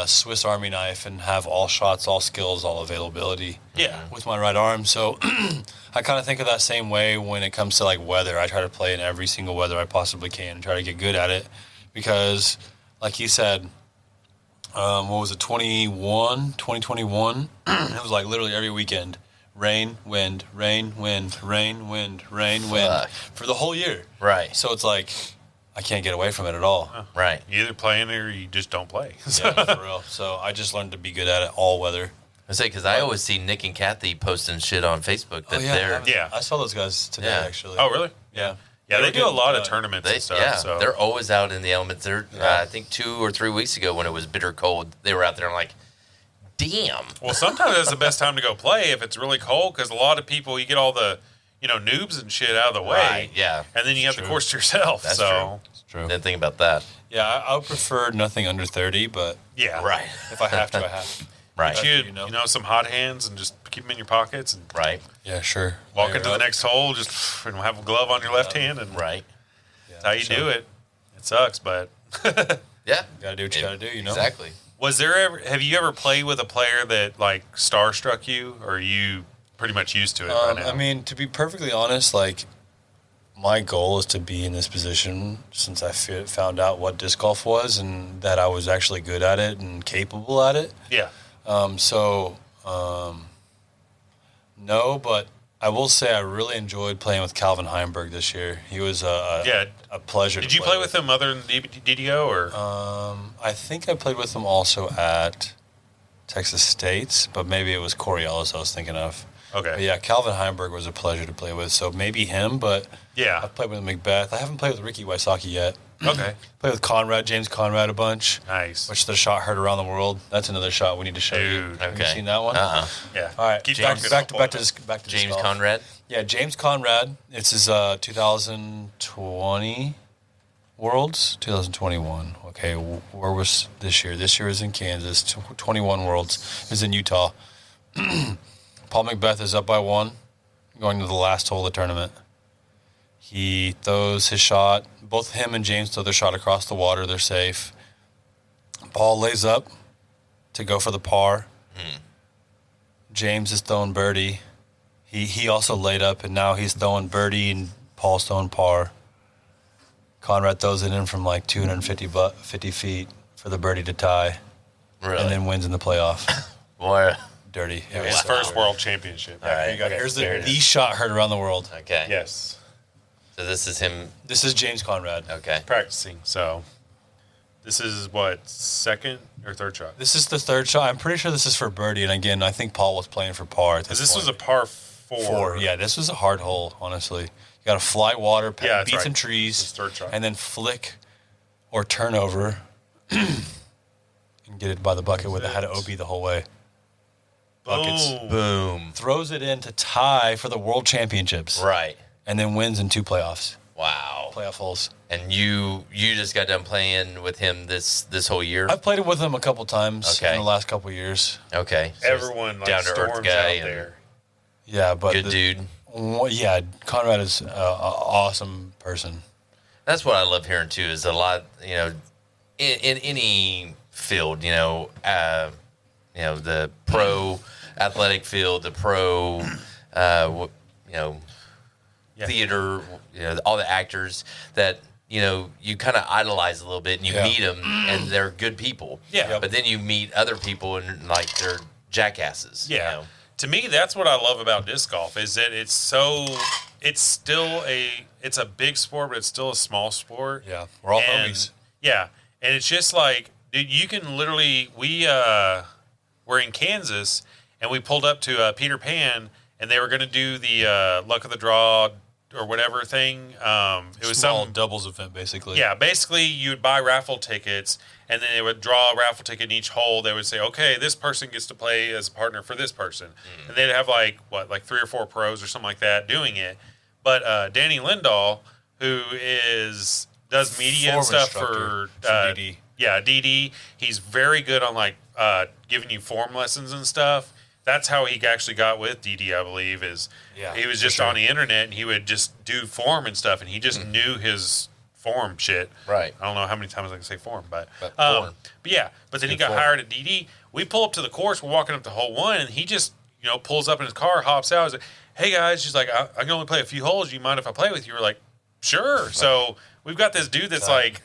Swiss Army knife and have all shots, all skills, all availability. Yeah. With my right arm, so I kind of think of that same way when it comes to like weather. I try to play in every single weather I possibly can and try to get good at it because, like you said, what was it, 2021? It was like literally every weekend. Rain, wind, rain, wind, rain, wind, rain, wind Fuck. for the whole year. right, So it's like I can't get away from it at all. right. You either play in it or you just don't play. Yeah, for real. So I just learned to be good at it all weather. I say because I always see Nick and Kathy posting shit on Facebook that they're Yeah. I saw those guys today Yeah. actually. Oh, really? Yeah. Yeah, they do a good, lot of tournaments they and stuff. yeah so. they're always out in the elements. They're Yeah. I think 2 or 3 weeks ago when it was bitter cold, they were out there. I'm like, damn. Well, sometimes that's the best time to go play if it's really cold because a lot of people, you get all the, noobs and shit out of the way. Right, yeah. And then you have the True. course to yourself. That's so, It's true. Didn't think about that. Yeah, I would prefer nothing under 30, but yeah. Right, if I have to, I have to. right, You, You know. some hot hands and just keep them in your pockets and right, Yeah, sure. walk into the next hole, just and have a glove on your left hand, and right. that's how you do it. It sucks, but Yeah, Gotta do what you gotta do, you know? exactly. Have you ever played with a player that like starstruck you, or are you pretty much used to it by now? I mean, to be perfectly honest, like my goal is to be in this position since I found out what disc golf was and that I was actually good at it and capable at it. Yeah. No, but I will say I really enjoyed playing with Calvin Heimberg this year. He was a pleasure. Did you play with him other than DDO, or? I think I played with him also at Texas State, but maybe it was Corey Ellis I was thinking of. Okay. But yeah, Calvin Heimberg was a pleasure to play with, so maybe him, but Yeah. I've played with Macbeth. I haven't played with Ricky Wysocki yet. Okay. Played with Conrad, James Conrad a bunch. Nice. Which the shot heard around the world. That's another shot we need to show you. Dude. Have you Okay. seen that one? Yeah. All right. Keep Back talking. to disc James golf. Conrad. Yeah, James Conrad. It's his 2020 Worlds, 2021. Okay, where was this year? This year was in Kansas. 21 Worlds. It was in Utah. Paul Macbeth is up by 1, going to the last hole of the tournament. He throws his shot. Both him and James throw their shot across the water. They're safe. Paul lays up to go for the par. James is throwing birdie. He also laid up, and now he's throwing birdie, and Paul's throwing par. Conrad throws it in from like 50 feet for the birdie to tie, Really? and then wins in the playoff. Boy. Dirty. It His was first world championship. All right. Here you go. Here's There it the is. shot heard around the world. Okay. Yes. So this is him. This is James Conrad. Okay. Practicing. So this is what, second or third shot? This is the third shot. I'm pretty sure this is for birdie, and again, I think Paul was playing for par. Because This was a par 4. Yeah, this was a hard hole, honestly. You got to fly water, Yeah, that's beat right. some trees, This is third shot. and then flick or turn over and get it by the bucket with it. Had to OB the whole way. Buckets. Boom. Boom. Throws it in to tie for the World Championships, Right. and then wins in 2 playoff Wow. holes. And you just got done playing with him this whole year. I've played it with him a couple times Okay. in the last couple years. Okay. So Everyone like down to earth storms guy out and there. Yeah, but good dude. Yeah, Conrad is an awesome person. That's what I love hearing too. Is a lot, in any field, the pro athletic field, the pro, theater, all the actors that you kind of idolize a little bit, and you Yeah. meet them, and they're good people. Yeah. But then you meet other people, and like they're jackasses. Yeah. To me, that's what I love about disc golf is that it's a big sport, but it's still a small sport. Yeah, we're all And- homies. Yeah. And it's just like, dude, you can literally, we're in Kansas and we pulled up to Peter Pan and they were going to do the luck of the draw or whatever thing. It was Small some doubles event, basically. Yeah, basically you would buy raffle tickets and then they would draw a raffle ticket in each hole. They would say, okay, this person gets to play as a partner for this person. And they'd have like 3 or 4 pros or something like that doing it. But Danny Lindahl, who does media and Form stuff for instructor DD. Yeah, DD. He's very good on giving you form lessons and stuff. That's how he actually got with DD, I believe, he was just on the internet and he would just do form and stuff and he just knew his form shit. Right. I don't know how many times I can say form, but form. But yeah, but then he got form. hired at DD. We pull up to the course, we're walking up to hole 1 and he just, pulls up in his car, hops out, he's like, hey guys, she's like, I can only play a few holes. Do you mind if I play with you? We're like, sure. So we've got this dude that's like,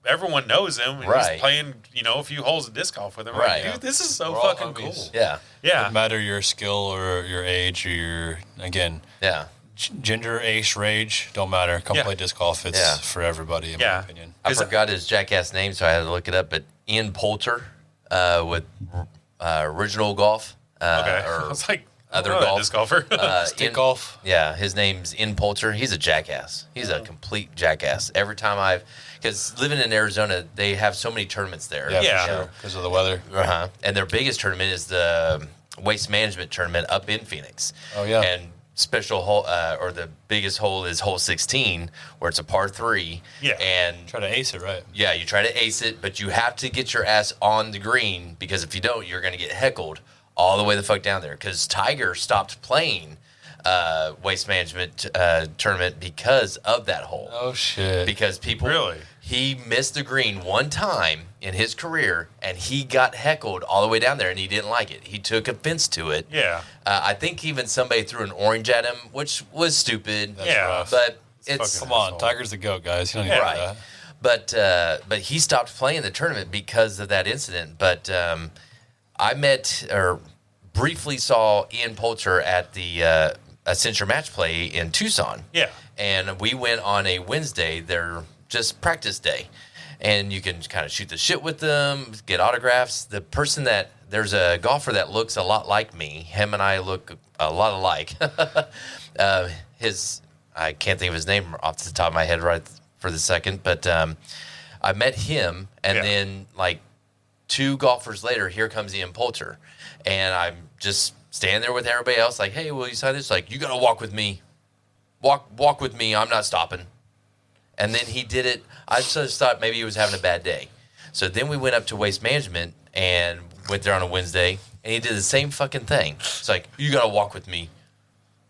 everyone knows him. And Right. he's playing, a few holes of disc golf with him. Right. Like, dude, this is so We're all fucking cool. homies. Yeah. Yeah. No matter your skill or your age or your, again, Yeah. gender, age, rage, don't matter. Come Yeah. play disc golf. It's Yeah. for everybody, in Yeah. my opinion. I Is- forgot his jackass name, so I had to look it up. But Ian Poulter with Original Golf. Okay. I Or was like, other I don't know that golf. disc golfer. Stick Ian- golf. Yeah, his name's Ian Poulter. He's a jackass. He's a complete jackass. Every time because living in Arizona, they have so many tournaments there. Yeah, Yeah. for sure. Because of the weather. Uh-huh. And their biggest tournament is the waste management tournament up in Phoenix. Oh, yeah. And special hole, or the biggest hole is hole 16, where it's a par 3. Yeah. And Try to ace it, right? yeah, you try to ace it, but you have to get your ass on the green because if you don't, you're going to get heckled all the way the fuck down there. Because Tiger stopped playing waste management tournament because of that hole. Oh, shit. Because people, Really? He missed the green one time in his career, and he got heckled all the way down there, and he didn't like it. He took offense to it. Yeah. I think even somebody threw an orange at him, which was stupid. That's Yeah. rough. But it's Come on, Tiger's the GOAT, guys. You don't need to do right. that. But he stopped playing the tournament because of that incident. But I met or briefly saw Ian Poulter at the Accenture Match Play in Tucson. Yeah. And we went on a Wednesday, their just practice day. And you can kind of shoot the shit with them, get autographs. The person that, there's a golfer that looks a lot like me. Him and I look a lot alike. I can't think of his name off the top of my head right for the second, but I met him, and then like 2 golfers later, here comes Ian Poulter. And I'm just standing there with everybody else, like, hey, will you sign this? Like, you got to walk with me. Walk with me. I'm not stopping. And then he did it. I just thought maybe he was having a bad day. So then we went up to Waste Management and went there on a Wednesday, and he did the same fucking thing. It's like, you got to walk with me.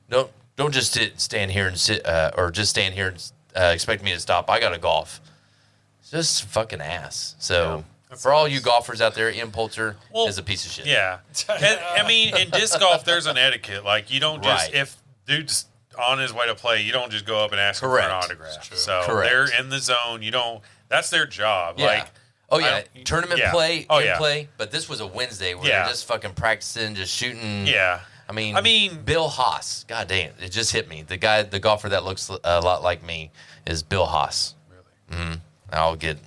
Don't just stand here and sit, or just stand here and expect me to stop. I got to golf. It's just fucking ass. So for all you golfers out there, Ian Poulter is a piece of shit. Yeah. And, I mean, in disc golf, there's an etiquette. Like, you don't just, Right. if dude's on his way to play, you don't just go up and ask him for an autograph. So Correct. they're in the zone. You don't, that's their job. Yeah. Like, Oh, yeah. Tournament play, play. But this was a Wednesday where they're just fucking practicing, just shooting. Yeah. I mean, Bill Haas. God damn, it just hit me. The golfer that looks a lot like me is Bill Haas. Really?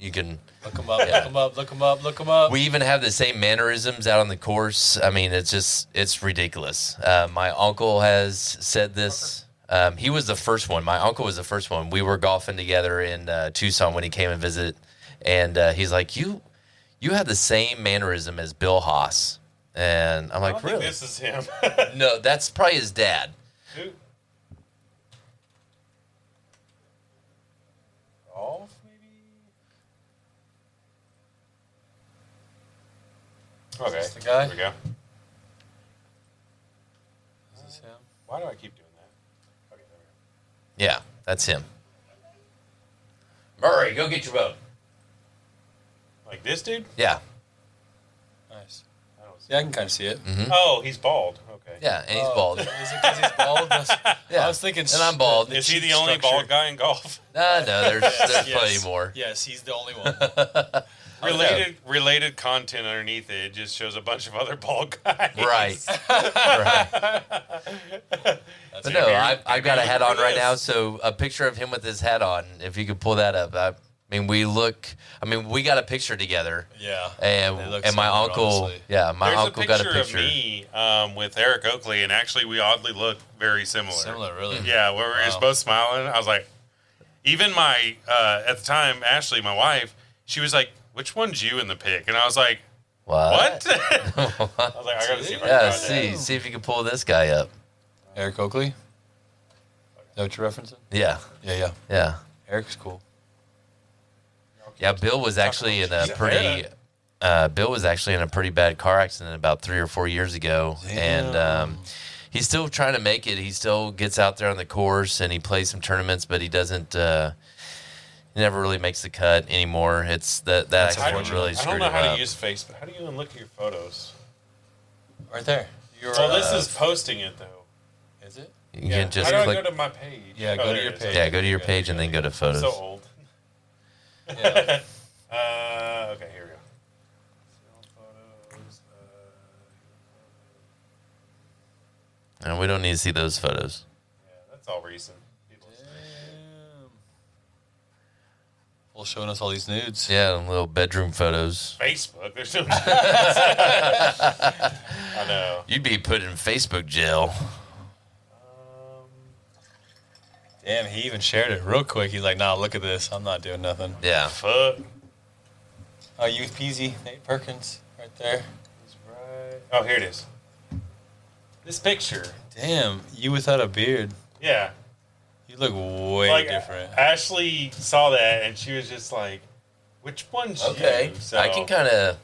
You can Look him up, look him up. We even have the same mannerisms out on the course. I mean, it's ridiculous. My uncle has said this. He was the first one. My uncle was the first one. We were golfing together in Tucson when he came and visit, and he's like, you have the same mannerism as Bill Haas. And I'm like, I don't really? think this is him. No, that's probably his dad. Who? Golf, maybe? Okay. Is this the guy? Here we go. Is this him? Why do I keep doing that? Okay, there we go. Yeah, that's him. Murray, go get your boat. Like this dude? Yeah. Nice. I don't see Yeah, I can kind of see it. Oh, he's bald. Okay. Yeah, and he's bald. Is it because he's bald? Yeah. I was thinking. And I'm bald. Is he cheek the only structure. bald guy in golf? No, there's Yes. plenty more. Yes, he's the only one. Related content underneath it just shows a bunch of other bald guys. Right. Right. But no, I've got a hat on right now, so a picture of him with his hat on, if you could pull that up. We got a picture together. Yeah. And They look my similar, uncle, honestly. my There's uncle got a picture. of me with Eric Oakley, and actually we oddly look very similar. Similar, really. Yeah, where we were just both smiling. I was like, even my, at the time, Ashley, my wife, she was like, which one's you in the pic? And I was like, what? I was like, I gotta see if I can Yeah, find that. see if you can pull this guy up. Eric Oakley? Is that what you're referencing? Yeah, Yeah. Eric's cool. yeah. Bill was actually in a pretty bad car accident about 3 or 4 years ago, and he's still trying to make it. He still gets out there on the course and he plays some tournaments, but he doesn't. He never really makes the cut anymore. It's that accident really I screwed don't know him how up. to use Facebook. How do you even look at your photos? Right there. You're, Well, this is posting it, though. Is it? You can just how do click. I go to my page? Yeah, go Oh, to there your it is. page. Yeah, go to your page and then go to I'm photos. so old. Yeah. Okay, here we go. Photos. And we don't need to see those photos. Yeah, that's all recent. People say. Well, showing us all these nudes. Yeah, little bedroom photos. Facebook. There's no. I know. You'd be put in Facebook jail. Damn, he even shared it real quick. He's like, nah, look at this. I'm not doing nothing. Yeah. Fuck. Oh, Youth Peasy, Nate Perkins, right there. He's right. Oh, here it is. This picture. Damn, you without a beard. Yeah. You look way Like different. Ashley saw that and she was just like, "Which one's Okay. you?" So I can kind of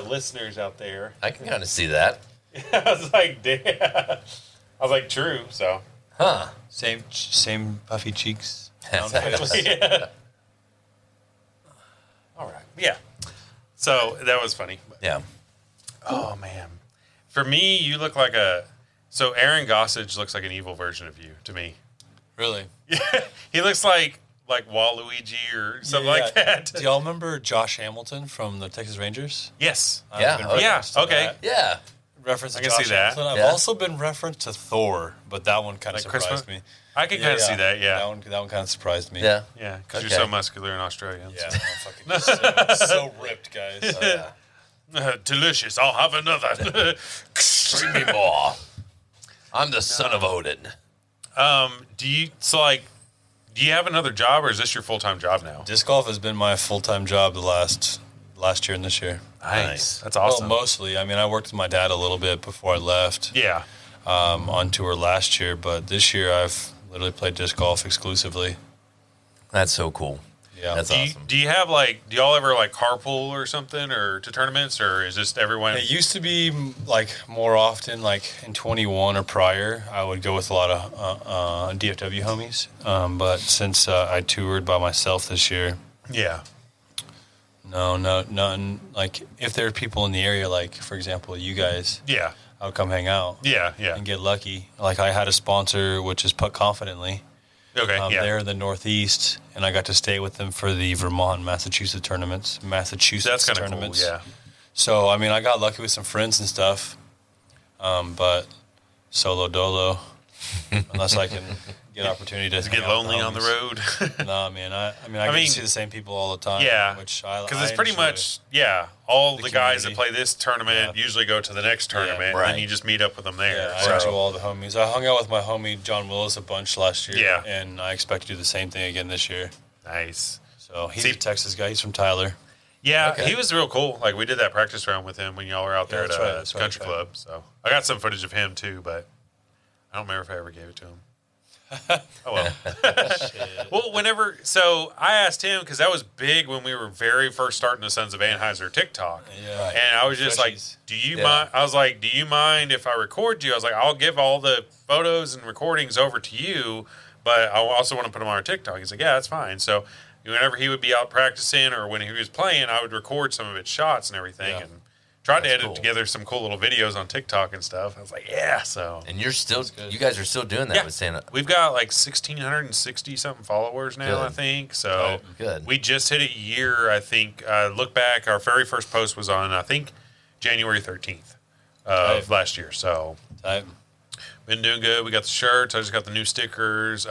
listeners out there. see that. I was like, "Damn." I was like, "True." So. Huh. Same puffy cheeks. That's round face. Yeah. Yeah. So that was funny. Yeah. Oh man, for me, you look like So Aaron Gossage looks like an evil version of you to me. Really? Yeah, he looks like Waluigi or something like that. Do y'all remember Josh Hamilton from the Texas Rangers? Yes. Yeah. I've been Oh, yeah. referenced to Okay. that. Yeah. Reference to I can Josh see that. Hamilton. I've Yeah. also been referenced to Thor, but that one kind of Like Chris surprised Pratt? me. I can kind of see that. Yeah. That one kind of surprised me. Yeah. Yeah, because Okay. you're so muscular and Australian. Yeah, I'm fucking so ripped, guys. Oh, yeah. Delicious. I'll have another. Bring me more. I'm the son of Odin. Do you have another job, or is this your full time job now? Disc golf has been my full-time job the last year and this year. Nice. That's awesome. Well, mostly. I mean, I worked with my dad a little bit before I left Yeah. on tour last year, but this year I've literally played disc golf exclusively. That's so cool. Yeah. That's awesome. Do you have do y'all ever carpool or something, or to tournaments, or is just everyone? It used to be more often, like in 21 or prior, I would go with a lot of DFW homies. But since I toured by myself this year, Yeah. no, none. Like if there are people in the area, like for example, you guys, Yeah. I would come hang out Yeah. Yeah. and get lucky. Like I had a sponsor, which is Putt Confidently. Okay. Yeah. They're in the Northeast, and I got to stay with them for the Vermont and Massachusetts tournaments. That's kind of cool. Yeah. So, I mean, I got lucky with some friends and stuff, but solo dolo, unless I can get opportunity to Does it get lonely on the road? No, man. I get mean, to see the same people all the time. Yeah. Which I Because it's I pretty enjoy. much, all the guys that community. play this tournament usually go to the next tournament, right. and you just meet up with them there. Yeah, so. I enjoy all the homies. I hung out with my homie John Willis a bunch last year. Yeah. And I expect to do the same thing again this year. Nice. So he's See- a Texas guy. He's from Tyler. Yeah, Okay. he was real cool. We did that practice round with him when y'all were out there Yeah, at that's right, Country that's right. Club. So I got some footage of him too, but I don't remember if I ever gave it to him. Oh well. Well, so I asked him because that was big when we were very first starting the Sons of Anheuser TikTok. Yeah. And I was just Freshies. like, do you Yeah. mind? I was like, do you mind if I record you? I was like, I'll give all the photos and recordings over to you, but I also want to put them on our TikTok. He's like, yeah, that's fine. So whenever he would be out practicing or when he was playing, I would record some of his shots and everything Yeah. and tried to That's edit cool. together some cool little videos on TikTok and stuff. I was like, yeah. So And you good. guys are still doing that Yeah. with Santa. we've got 1,660 something followers now, Good. I think. So Good. we just hit a year, I think. Look back, our very first post was on, I think, January 13th of Right. last year. So Type. been doing good. We got the shirts. I just got the new stickers.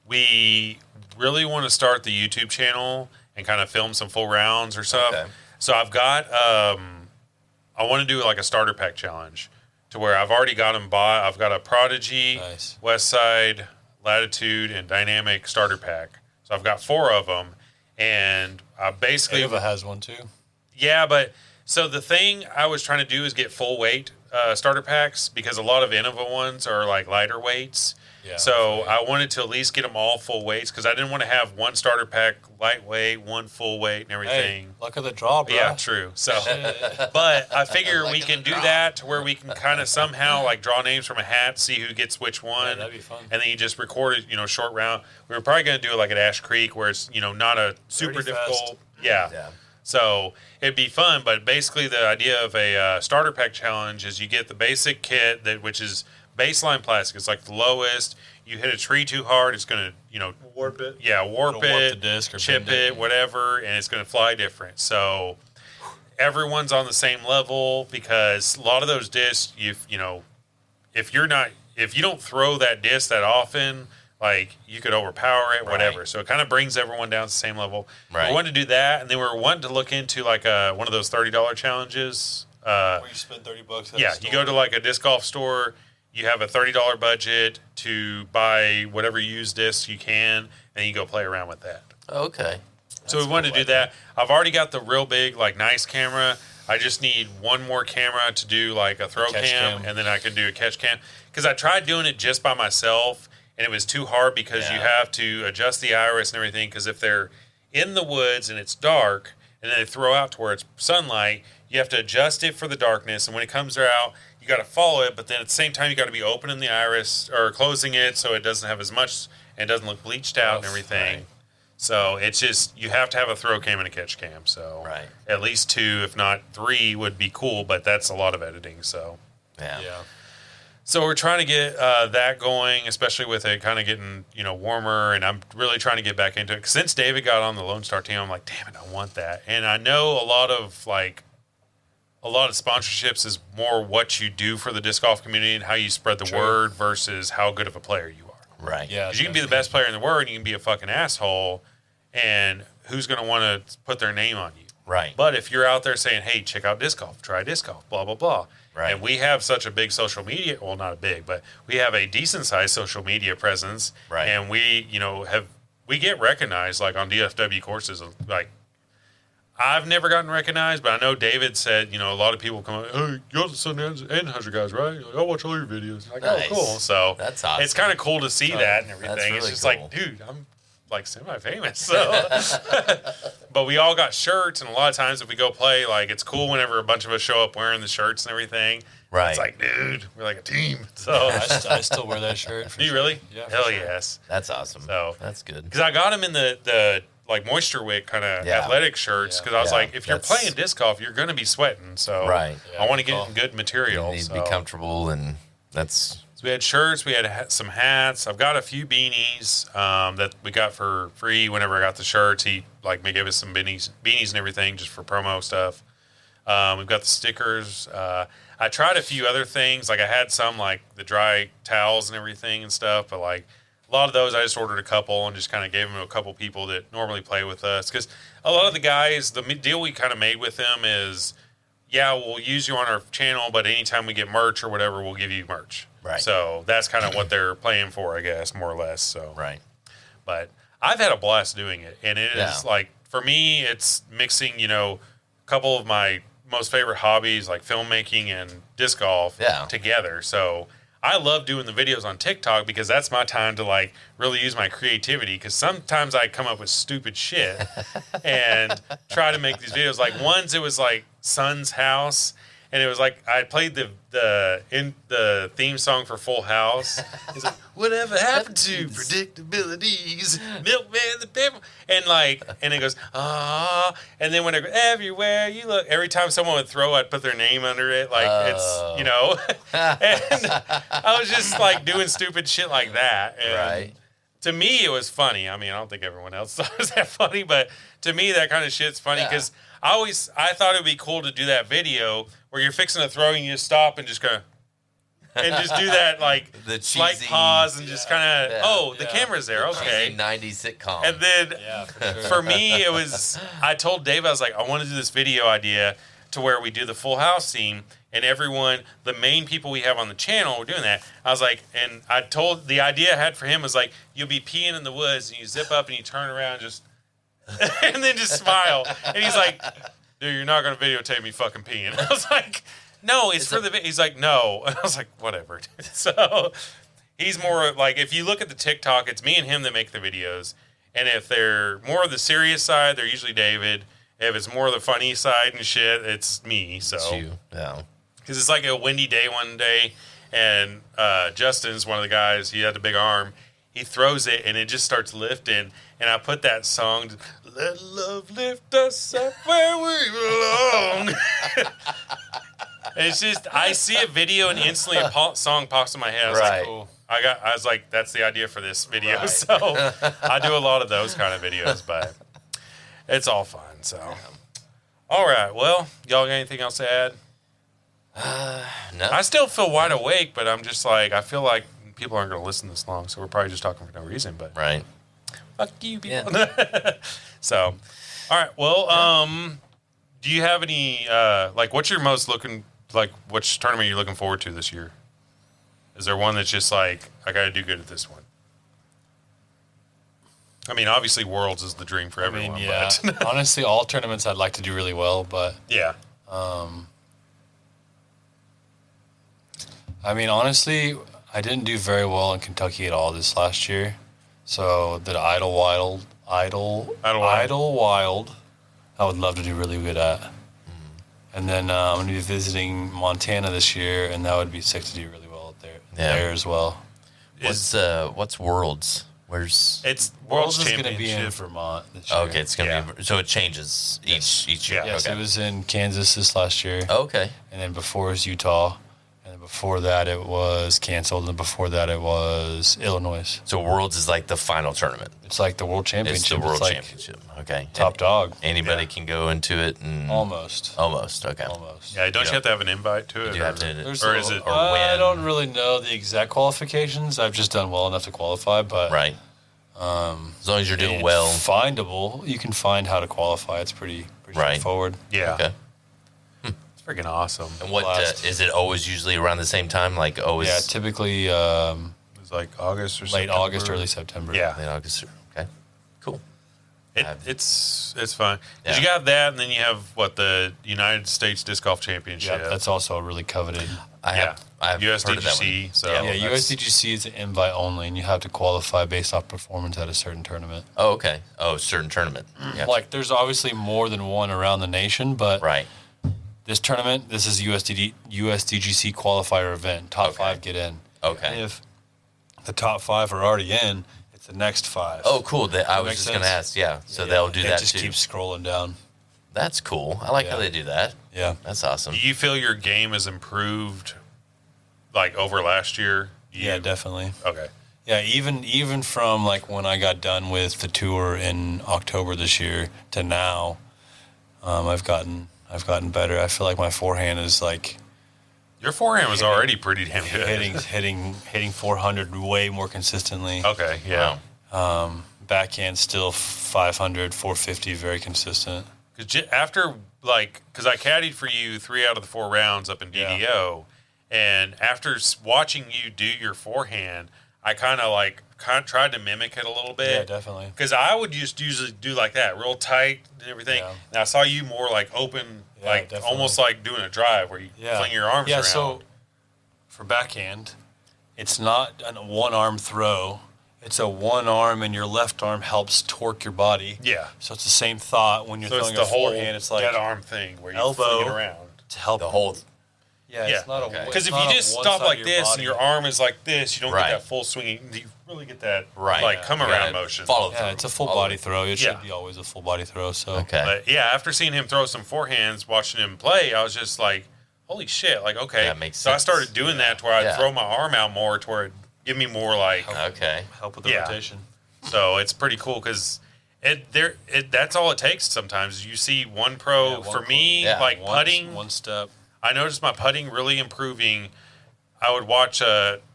We really want to start the YouTube channel and kind of film some full rounds or stuff. Okay. So I've got, I want to do a starter pack challenge to where I've already got them bought. I've got a Prodigy, Nice. West Side, Latitude, and Dynamic starter pack. So I've got 4 of them. And I basically, Ava has one too. yeah, but so the thing I was trying to do is get full weight starter packs because a lot of Innova ones are lighter weights. Yeah, So right. I wanted to at least get them all full weights because I didn't want to have one starter pack lightweight, one full weight, and Hey, everything. luck of the draw, bro. Yeah, true. So, but I figure we can do that to where we can kind of somehow draw names from a hat, see who gets which one, that'd be fun. and then you just record it, short round. We were probably going to do it at Ash Creek where it's not a super Dirty fast. difficult. Yeah. Yeah. So it'd be fun, but basically the idea of a starter pack challenge is you get the basic kit which is baseline plastic. It's the lowest. You hit a tree too hard, it's gonna Warp it. yeah warp It'll warp it, the disc or chip bend it. it, whatever, and it's gonna fly different. So everyone's on the same level because a lot of those discs, if you don't throw that disc that often, you could overpower it, whatever. Right. So it kind of brings everyone down to the same level. Right. We wanted to do that, and then we were wanting to look into one of those $30 challenges. Where you spend $30 at Yeah, a you go to a disc golf store. You have a $30 budget to buy whatever used discs you can, and you go play around with that. Okay. So we wanted to do that. I've already got the real big, nice camera. I just need one more camera to do a throw Catch cam, cam. and then I can do a catch cam. Because I tried doing it just by myself, and it was too hard because you Yeah. have to adjust the iris and everything. Because if they're in the woods and it's dark, and then they throw out to where it's sunlight, you have to adjust it for the darkness. And when it comes out, you got to follow it. But then at the same time, you got to be opening the iris or closing it so it doesn't have as much and it doesn't look bleached out and everything. Right. So it's just you have to have a throw cam and a catch cam. So Right. at least 2, if not 3, would be cool. But that's a lot of editing. So Yeah. So we're trying to get that going, especially with it kind of getting warmer. And I'm really trying to get back into it. Since David got on the Lone Star team, I'm like, damn it, I want that. And I know a lot of sponsorships is more what you do for the disc golf community and how you spread the word versus how good of a player you are. Right. Yeah. Because you can be the best player in the world and you can be a fucking asshole, and who's going to want to put their name on you? Right. But if you're out there saying, hey, check out disc golf, try disc golf, blah, blah, blah. Right. And we have such a big social media, well, not a big, but we have a decent sized social media presence. Right. And we, we get recognized like on DFW courses. Like, I've never gotten recognized, but I know David said, a lot of people come, hey, you're the Sun Anheuser guys, right? Like, I watch all your videos. Like, Nice. oh, cool. So That's awesome. it's kind of cool to see that and everything. That's It's really just cool. like, dude, I'm like semi-famous. So, but we all got shirts, and a lot of times if we go play, like it's cool whenever a bunch of us show up wearing the shirts and everything. Right. It's like, dude, we're like a team. So, I still wear that shirt. do you really? Yeah, for Hell sure. yes. That's awesome. So That's good. because I got him in the like moisture wick kind of Yeah. athletic shirts because I was Yeah. like, if you're That's- playing disc golf, you're going to be sweating. So Right. I want to Yeah, get in good material. You need So. to be comfortable, and that's So we had shirts, we had some hats. I've got a few beanies that we got for free whenever I got the shirts. He gave us some beanies and everything just for promo stuff. We've got the stickers. I tried a few other things. Like I had some like the dry towels and everything and stuff, but like a lot of those I just ordered a couple and just kind of gave them to a couple people that normally play with us. Because a lot of the guys, the deal we kind of made with them is, yeah, we'll use you on our channel, but anytime we get merch or whatever, we'll give you merch. Right. So that's kind of what they're playing for, I guess, more or less. So right. but I've had a blast doing it, and it is Yeah. like for me, it's mixing a couple of my most favorite hobbies like filmmaking and disc golf together. So I love doing the videos on TikTok because that's my time to like really use my creativity. Because sometimes I come up with stupid shit and try to make these videos. Like once it was like Son's house, and it was like I played the theme song for Full House. It's like whatever happened to predictabilities, Milkman the Pimp, and it goes and then whenever everywhere you look, every time someone would throw, I'd put their name under it, like it's and I was just like doing stupid shit like that. And Right. to me, it was funny. I mean, I don't think everyone else thought it was that funny, but to me, that kind of shit's funny because I thought it would be cool to do that video where you're fixing to throw and you just stop and just go and just do that like The slight cheesy- pause and just kind of the camera's there, okay. Cheesy 90s sitcom. And then Yeah, for sure. for me, it was I told Dave, I was like, I want to do this video idea to where we do the Full House scene. And everyone, the main people we have on the channel, we're doing that. I was like, and I told the idea I had for him was like, you'll be peeing in the woods and you zip up and you turn around and just, and then just smile. And he's like, dude, you're not going to videotape me fucking peeing. I was like, no, it's for the video. He's like, no. And I was like, whatever. So he's more like, if you look at the TikTok, it's me and him that make the videos. And if they're more of the serious side, they're usually David. If it's more of the funny side and shit, it's me. So. It's you. Yeah. Because it's like a windy day one day, and Justin's one of the guys. He had a big arm. He throws it, and it just starts lifting. And I put that song, "Let Love Lift Us Up Where We Belong." And it's just I see a video, and instantly a song pops in my head. I was Right. like, cool. I was like, that's the idea for this video. Right. So I do a lot of those kind of videos, but it's all fun. So, all right. Well, y'all got anything else to add? No. I still feel wide awake, but I'm just like, I feel like people aren't going to listen this long, so we're probably just talking for no reason, but Right. fuck you people. So, all right, well, do you have any, what's your most which tournament are you looking forward to this year? Is there one that's just like, I got to do good at this one? I mean, obviously Worlds is the dream for everyone, but Honestly, all tournaments I'd like to do really well, but yeah. I mean, honestly, I didn't do very well in Kentucky at all this last year. So the Idlewild, I would love to do really good at. And then I'm going to be visiting Montana this year, and that would be sick to do really well there as well. What's Worlds? Where's It's World Worlds is going to be in Championship. Vermont this year. okay? It's gonna be so it changes each year. Yeah. Yes, okay. it was in Kansas this last year. Okay. And then before it was Utah. And then before that it was canceled. And before that it was Illinois. So Worlds is like the final tournament. It's like the World Championship. It's the World like Championship. Okay. top dog. Anybody Yeah. can go into it and Almost. Okay. Almost. Yeah, don't you have to have an invite to it? You have to, There's or a is little- it? or I win. don't really know the exact qualifications. I've just done well enough to qualify, but right. As long as you're doing it's well. findable. You can find how to qualify. It's pretty Right. straightforward. Yeah. Okay. It's freaking awesome. And what Blast. is it? Always usually around the same time? Like always. Yeah, typically It's like August or late September. August, early September. Yeah. Late August. Okay. Cool. It's fun. 'Cause Yeah. you got that, and then you have the United States Disc Golf Championship. Yeah, that's also really coveted. I have heard of that USDGC. one. So Yeah, Yeah, that's- USDGC is an invite only, and you have to qualify based off performance at a certain tournament. Oh, okay. Oh, certain tournament. Yeah. Like, there's obviously more than one around the nation, but right. this tournament, this is USDGC qualifier event. Top Okay. 5 get in. Okay. And if the top 5 are already in, it's the next 5. Oh, cool. I was make just going to sense? ask. Yeah. So Yeah, they'll do it that just too. keeps scrolling down. That's cool. I like how Yeah. they do that. Yeah. That's awesome. Do you feel your game has improved, like over last year? Yeah, definitely. Okay. Yeah, even from like when I got done with the tour in October this year to now, I've gotten better. I feel like my forehand is like Your forehand was already pretty damn good. hitting 400 way more consistently. Okay. Yeah. Backhand still 500, 450, very consistent. Because after because I caddied for you 3 out of the 4 rounds up in Yeah. DDO, and after watching you do your forehand, I kind of tried to mimic it a little bit. Yeah, definitely. Because I would just usually do like that, real tight and everything. Yeah. And I saw you more like open, Yeah, definitely. almost like doing a drive where you fling your arms around. So for backhand, it's not a one arm throw. It's a one arm, and your left arm helps torque your body. Yeah. So it's the same thought when you're So it's throwing the a whole forehand. It's like dead arm thing where you elbow fling it around. to help The whole. Yeah, Yeah. it's not Okay. a Because if it's you not just a one stop side like of this body. and your arm is like this, you don't Right. get that full swinging. You really get that Right. come You around gotta motion. Follow through. Yeah, it's a full All body the way. throw. It Yeah. should be always a full body throw. So Okay. But yeah, after seeing him throw some forehands, watching him play, I was just like, holy shit. Like, okay. That makes so I sense. started doing that to where I'd Yeah. throw my arm out more to where it give me more like, Okay. help with the Yeah. rotation. so it's pretty cool because that's all it takes sometimes. You see one pro, Yeah, one for pro. me, Yeah. like One- putting, one step. I noticed my putting really improving. I would watch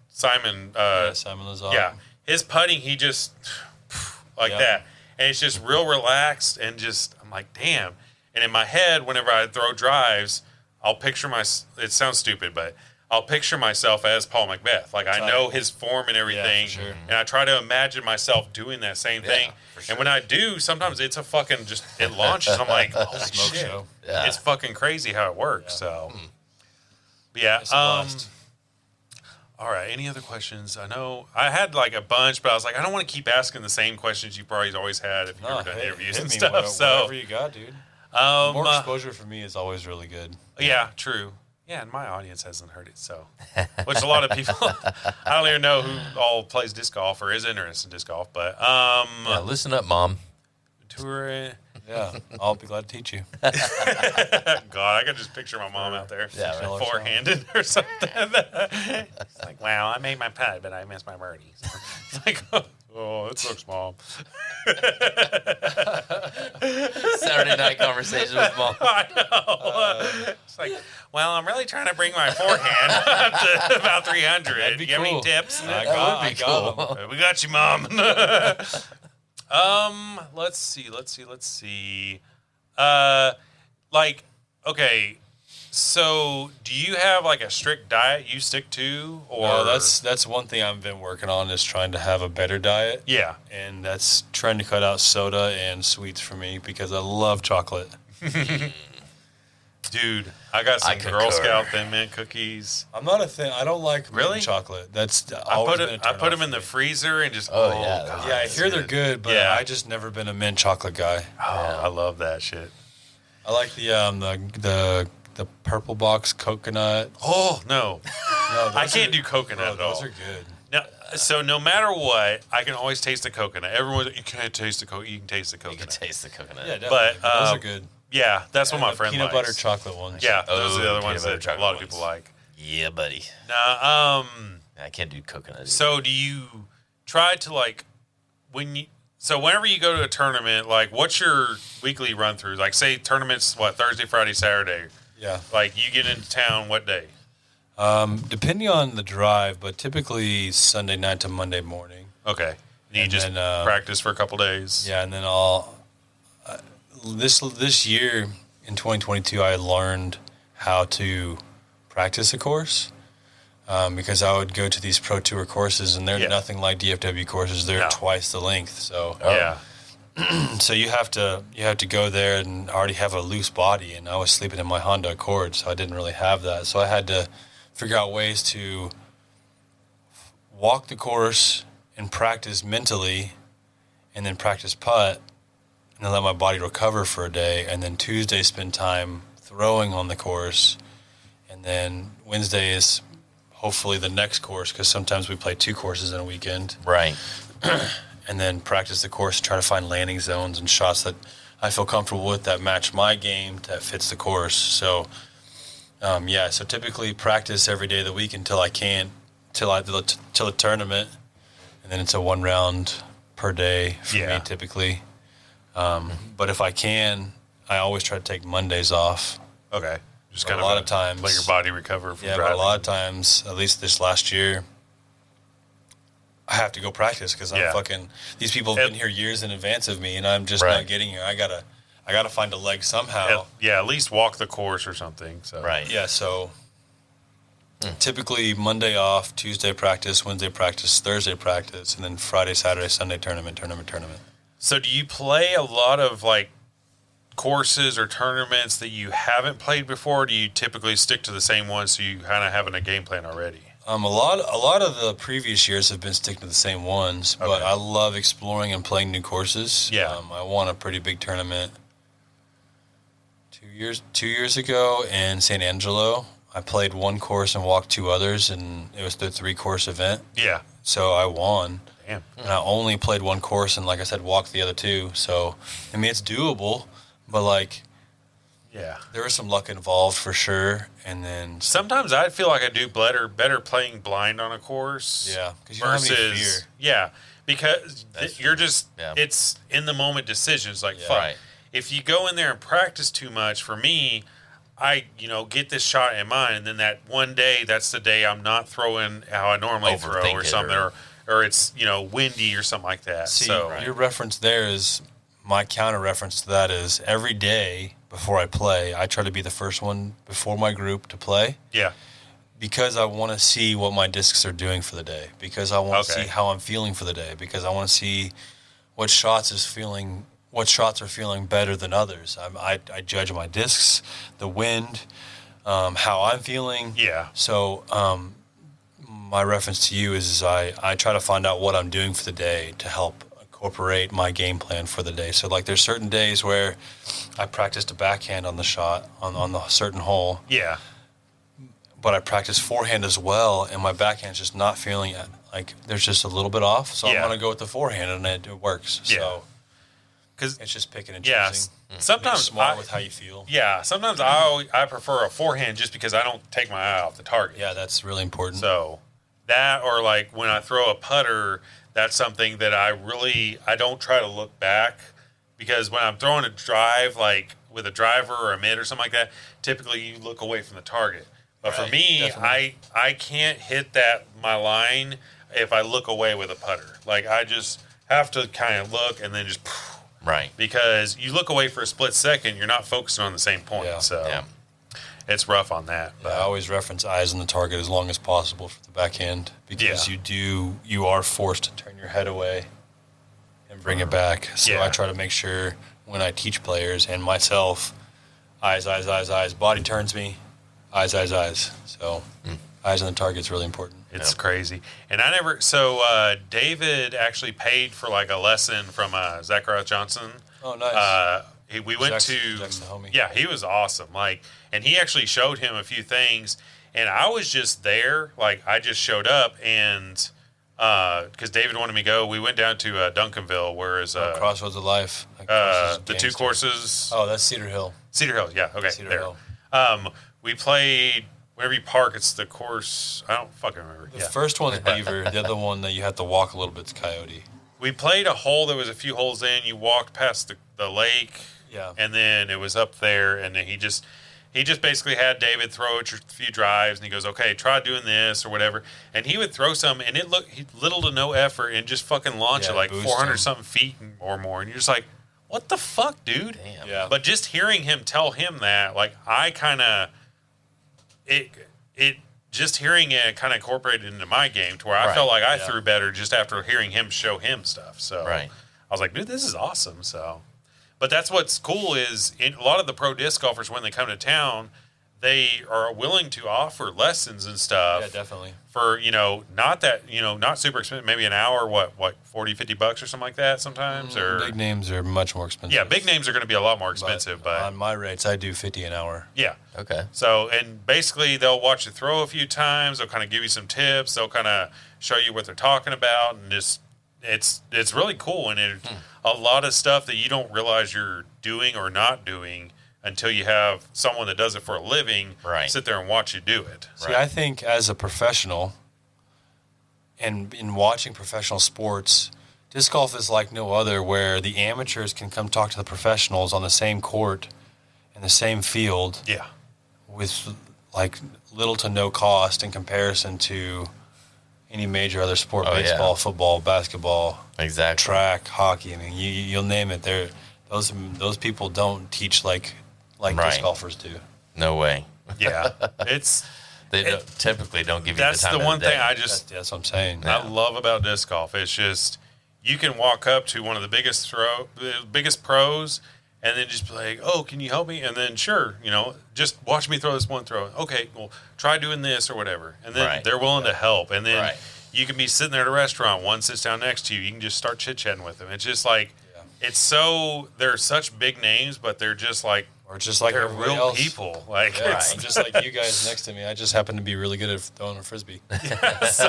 Simon, Simon Lazar. yeah, his putting, he just like Yeah. that, and it's just real relaxed and just I'm like, damn. And in my head, whenever I throw drives, I'll picture it sounds stupid, but I'll picture myself as Paul Macbeth. Like I know his form and everything, sure. and I try to imagine myself doing that same thing. for sure. And when I do, sometimes it's a fucking just it launches. I'm like, holy Smoke shit, show. Yeah. it's fucking crazy how it works. So, but yeah. It's a blast. All right. Any other questions? I know I had like a bunch, but I was like, I don't want to keep asking the same questions you probably always had if you've No, ever done hit- interviews hit and me stuff. whatever So, you got, dude. um, More exposure for me is always really good. yeah, true. Yeah, and my audience hasn't heard it, so which a lot of people I don't even know who all plays disc golf or is interested in disc golf, but Yeah, listen up, Mom. tour. Yeah, I'll be glad to teach you. God, I could just picture my mom out there, Yeah, right. four-handed or something. It's like, wow, I made my putt, but I missed my birdie. It's like, oh, it sucks, Mom. Saturday night conversation with Mom. I know. It's like, well, I'm really trying to bring my forehand up to about 300. That'd be Do you have any cool. tips? I got would be 'em. We got you, Mom. Let's see. Okay, so do you have like a strict diet you stick to, or No, that's one thing I've been working on is trying to have a better diet. yeah? And that's trying to cut out soda and sweets for me because I love chocolate. Dude, I got some I concur. Girl Scout Thin Mint cookies. I'm not a thing. I don't like mint Really? chocolate. That's I always put been a it. I turn put off them in for the me. freezer and just. Oh, yeah, God, Yeah, I it's hear they're good. good, but Yeah. I just never been a mint chocolate guy. Oh, I love that shit. I like the purple box coconut. Oh no, No, I those can't are- do coconut Bro, at all. those are good. Now, So no matter what, I can always taste the coconut. Everyone's like, you can't taste the coconut. You can taste the You can coconut. taste the coconut. Yeah, definitely. But Those are good. Yeah, that's what my The friend peanut likes. butter chocolate ones. Yeah, those are the other peanut ones butter that a chocolate lot of ones. people like. Yeah, buddy. Nah, I can't do coconut. Either. so do you try to like whenever you go to a tournament, like what's your weekly run through? Like say tournaments Thursday, Friday, Saturday. Yeah. Like you get into town what day? Depending on the drive, but typically Sunday night to Monday morning. Okay. And you just practice for a couple days. Yeah, and then this year in 2022, I learned how to practice a course because I would go to these Pro Tour courses, and they're nothing like DFW courses. They're twice the length. So so you have to go there and already have a loose body, and I was sleeping in my Honda Accord, so I didn't really have that. So I had to figure out ways to walk the course and practice mentally, and then practice putt, and then let my body recover for a day, and then Tuesday spend time throwing on the course, and then Wednesday is hopefully the next course, because sometimes we play 2 courses in a weekend. Right. And then practice the course, try to find landing zones and shots that I feel comfortable with that match my game, that fits the course. So, so typically practice every day of the week until I can, till the tournament, and then it's a 1 round per day for me typically. But if I can, I always try to take Mondays off. Okay. Just kind of a lot of times let your body recover from driving. But a lot of times, at least this last year, I have to go practice because I'm fucking. These people have been here years in advance of me, and I'm just not getting here. I gotta find a leg somehow. At least walk the course or something. So Yeah. So typically Monday off, Tuesday practice, Wednesday practice, Thursday practice, and then Friday, Saturday, Sunday tournament. So do you play a lot of like courses or tournaments that you haven't played before? Or do you typically stick to the same ones so you kind of having a game plan already? A lot of the previous years have been sticking to the same ones, but I love exploring and playing new courses. Yeah. I won a pretty big tournament 2 years ago in San Angelo. I played 1 course and walked 2 others, and it was the 3-course event. Yeah. So I won. Damn. And I only played 1 course, and like I said, walked the other 2. So, I mean, it's doable, but like, there was some luck involved for sure. And then sometimes I feel like I do better playing blind on a course. Yeah, because you don't have any fear. Yeah, because you're just it's in the moment decisions. Like fuck, Right. If you go in there and practice too much, for me, I get this shot in mind, and then that one day, that's the day I'm not throwing how I normally throw or something, or it's windy or something like that. See, so your reference there is my counter reference to that is every day before I play, I try to be the first one before my group to play. Yeah. Because I want to see what my discs are doing for the day. Because I want to see how I'm feeling for the day. Because I want to see what shots are feeling better than others. I judge my discs, the wind, how I'm feeling. Yeah. So my reference to you is I try to find out what I'm doing for the day to help incorporate my game plan for the day. So like there's certain days where I practiced a backhand on the shot on the certain hole. Yeah. But I practice forehand as well, and my backhand's just not feeling it. Like there's just a little bit off, so I'm gonna go with the forehand, and it works. Yeah. So because it's just picking and choosing. Sometimes being smart with how you feel. Yeah, sometimes I prefer a forehand just because I don't take my eye off the target. Yeah, that's really important. So that, or like when I throw a putter, that's something that I don't try to look back, because when I'm throwing a drive, like with a driver or a mid or something like that, typically you look away from the target. But for me, definitely. I can't hit my line if I look away with a putter. Like I just have to kind of look and then just because you look away for a split second, you're not focusing on the same point. Yeah. So it's rough on that. But I always reference eyes on the target as long as possible for the backhand, because you are forced to turn your head away and bring it back. So I try to make sure when I teach players and myself, eyes, body turns me, eyes. So eyes on the target is really important. It's crazy. And David actually paid for like a lesson from Zachariah Johnson. Oh, nice. We went Zach's to, the homie. Yeah, he was awesome. Like, and he actually showed him a few things, and I was just there. Like, I just showed up, and because David wanted me to go. We went down to Duncanville, whereas Crossroads of Life. the two courses. Oh, that's Cedar Hill. Cedar Hill, yeah, okay, Cedar there. Hill. We played whenever you park. It's the course. I don't fucking remember. The first one's Beaver. The other one that you have to walk a little bit's Coyote. We played a hole that was a few holes in. You walked past the lake, Yeah. and then it was up there, and then he just basically had David throw a few drives, and he goes, "Okay, try doing this or whatever," and he would throw some, and it looked little to no effort, and just fucking launch it like boost 400 him. something feet or more, and you're just like, "What the fuck, dude?" Damn. Yeah. But just hearing him tell him that, like, I kind of it just hearing it kind of incorporated into my game to where I felt like I threw better just after hearing him show him stuff. So I was like, dude, this is awesome. So, but that's what's cool is a lot of the pro disc golfers, when they come to town, they are willing to offer lessons and stuff. Yeah, definitely. For, not super expensive, maybe an hour, what, $40-$50 or something like that sometimes? Or Big names are much more expensive. yeah, big names are going to be a lot more expensive. But on my rates, I do $50 an hour. yeah. Okay. So, and basically they'll watch you throw a few times. They'll kind of give you some tips. They'll kind of show you what they're talking about. And just, it's really cool. And it's a lot of stuff that you don't realize you're doing or not doing until you have someone that does it for a living sit there and watch you do it. See, I think as a professional and in watching professional sports, disc golf is like no other, where the amateurs can come talk to the professionals on the same court in the same field. Yeah. With like little to no cost in comparison to any major other sport, baseball, football, basketball, track, hockey. I mean, you'll name it. Those people don't teach like disc golfers do. No way. Yeah. Typically don't give you the time. That's the one thing That's what I'm saying. I love about disc golf. It's just you can walk up to one of the biggest pros, and then just be like, "Oh, can you help me?" And then sure, just watch me throw this one throw. Okay, well, try doing this or whatever, and then they're willing to help. And then you can be sitting there at a restaurant, one sits down next to you. You can just start chit chatting with them. It's just like they're such big names, but they're just like. Or just like they're everybody real else. people. Like I'm just like you guys next to me. I just happen to be really good at throwing a frisbee. So,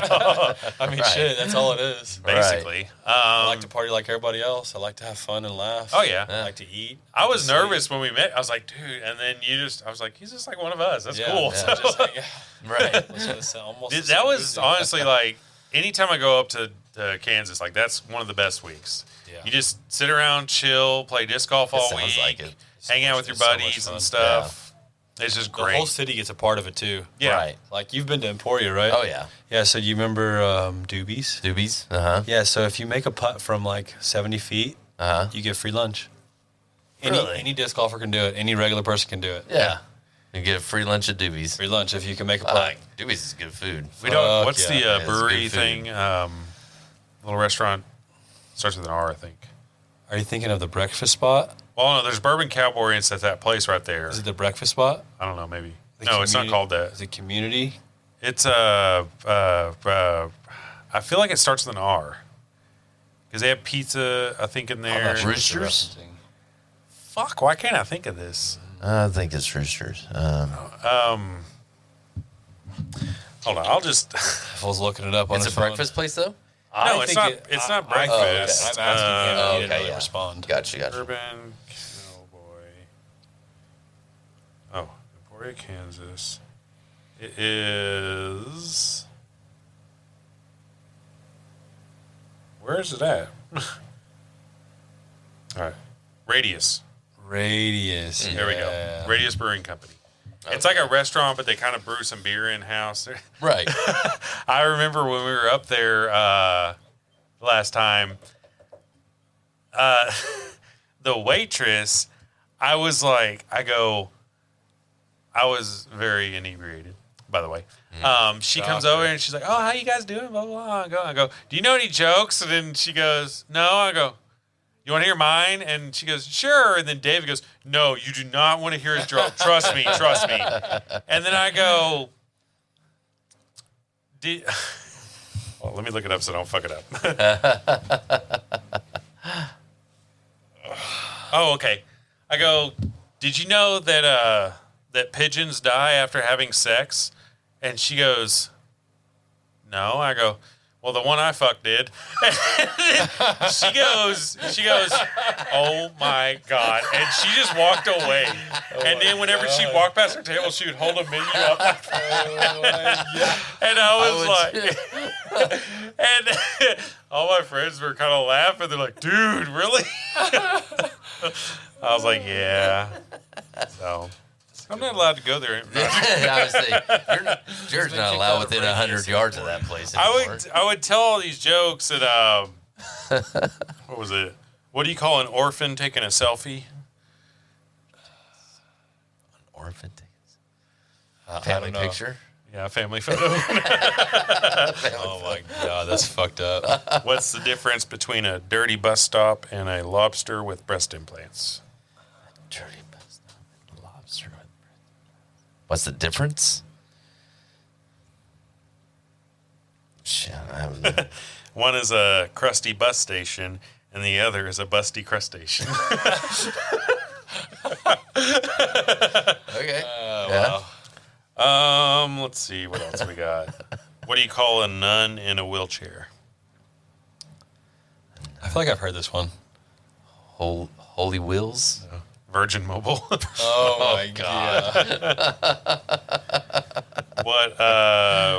I mean, shit, that's all it is. Basically. I like to party like everybody else. I like to have fun and laugh. Oh, yeah. I like to eat. I was nervous when we met. I was like, dude, and then I was like, he's just like one of us. That's cool. Yeah, just hang out. That was honestly like, anytime I go up to Kansas, like that's one of the best weeks. Yeah. You just sit around, chill, play disc golf all week. Sounds like it. Hang out with your buddies and stuff. Yeah. It's just great. The whole city gets a part of it too. Yeah. Right. Like you've been to Emporia, right? Oh yeah. Yeah. So you remember Doobies? Doobies. Yeah. So if you make a putt from like 70 feet, you get free lunch. Any disc golfer can do it. Any regular person can do it. Yeah. You get a free lunch at Doobies. Free lunch if you can make a putt. Doobies is good food. We don't. What's yeah. the It's brewery good food. thing? Little restaurant starts with an R, I think. Are you thinking of the breakfast spot? Well, no, there's Bourbon Cowboy and it's at that place right there. Is it the breakfast spot? I don't know, maybe. The It's not called that. Is it Community? It's I feel like it starts with an R. Because they have pizza, I think, in there. not sure what you're Roosters? referencing. Fuck, why can't I think of this? I think it's Roosters. Hold on, I'll just. I was looking it up on It's his a phone. breakfast place though. No, it's not. It's not breakfast. I'm asking him. He didn't okay, really yeah. respond. Gotcha. Urban Cowboy. Oh, Emporia, Kansas. It is. Where is it at? All right, Radius. Radius. There we go. Radius Brewing Company. It's like a restaurant, but they kind of brew some beer in house. Right. I remember when we were up there last time, the waitress, I was very inebriated, by the way. She comes over and she's like, "Oh, how you guys doing?" Blah, blah, blah. I go, "Do you know any jokes?" And then she goes, "No." I go, "You want to hear mine?" And she goes, "Sure." And then David goes, "No, you do not want to hear his joke. Trust me. And then I go, well, let me look it up so I don't fuck it up. Oh, okay. I go, "Did you know that that pigeons die after having sex?" And she goes, "No." I go, Well, the one I fucked did. she goes, oh my God. And she just walked away. And then whenever she'd walk past her table, she would hold a menu up like that. And I was like, and all my friends were kind of laughing. They're like, dude, really? I was like, yeah. So I'm not allowed to go there. I was saying, Jared's not allowed within 100 yards of that place anymore. I would tell all these jokes at what was it? What do you call an orphan taking a selfie? An orphan tickets. I Family don't know. picture. Yeah, family photo. Oh my God, that's fucked up. What's the difference between a dirty bus stop and a lobster with breast implants? Dirty bus stop and lobster. What's the difference? Shit, I haven't. One is a crusty bus station, and the other is a busty crustacean. Okay. Wow. Let's see what else we got. What do you call a nun in a wheelchair? I feel like I've heard this one. Holy Wheels. Virgin Mobile. Oh my God.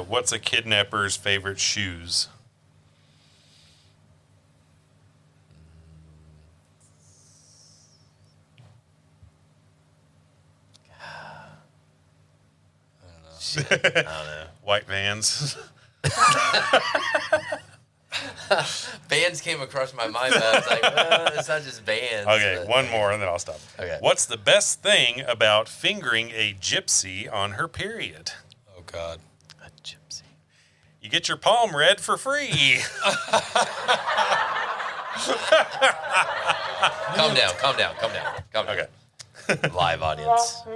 What's a kidnapper's favorite shoes? Shit, I don't know. White Vans. Bands came across my mind, but I was like, well, it's not just bands. Okay, but- one more and then I'll stop. Okay. What's the best thing about fingering a gypsy on her period? Oh God. A gypsy. You get your palm read for free. Calm down. Okay. Live audience. All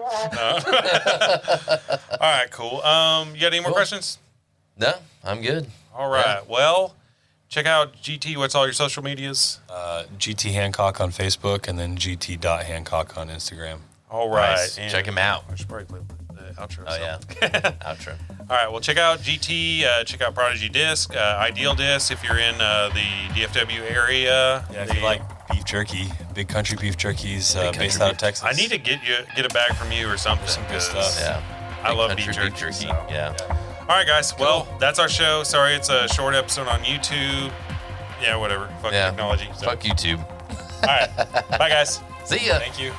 right, cool. You got any more questions? No, I'm good. All right. Well, check out GT. What's all your social medias? GT Hancock on Facebook and then GT.Hancock on Instagram. All right. Nice. and Check him out. I should probably play the outro. Oh, so. yeah. Outro. All right. Well, check out GT. Check out Prodigy Disc, Ideal Disc if you're in the DFW area. Yeah, if you like beef jerky, big country beef jerky's based out of Texas. I need to get a bag from you or something. Some good 'cause stuff. Yeah. I Big love country beef jerky. so. Yeah. All right, guys. Well, that's our show. Sorry, it's a short episode on YouTube. Yeah, whatever. Fuck Yeah. technology. So. Fuck YouTube. All right. Bye, guys. See ya. Thank you.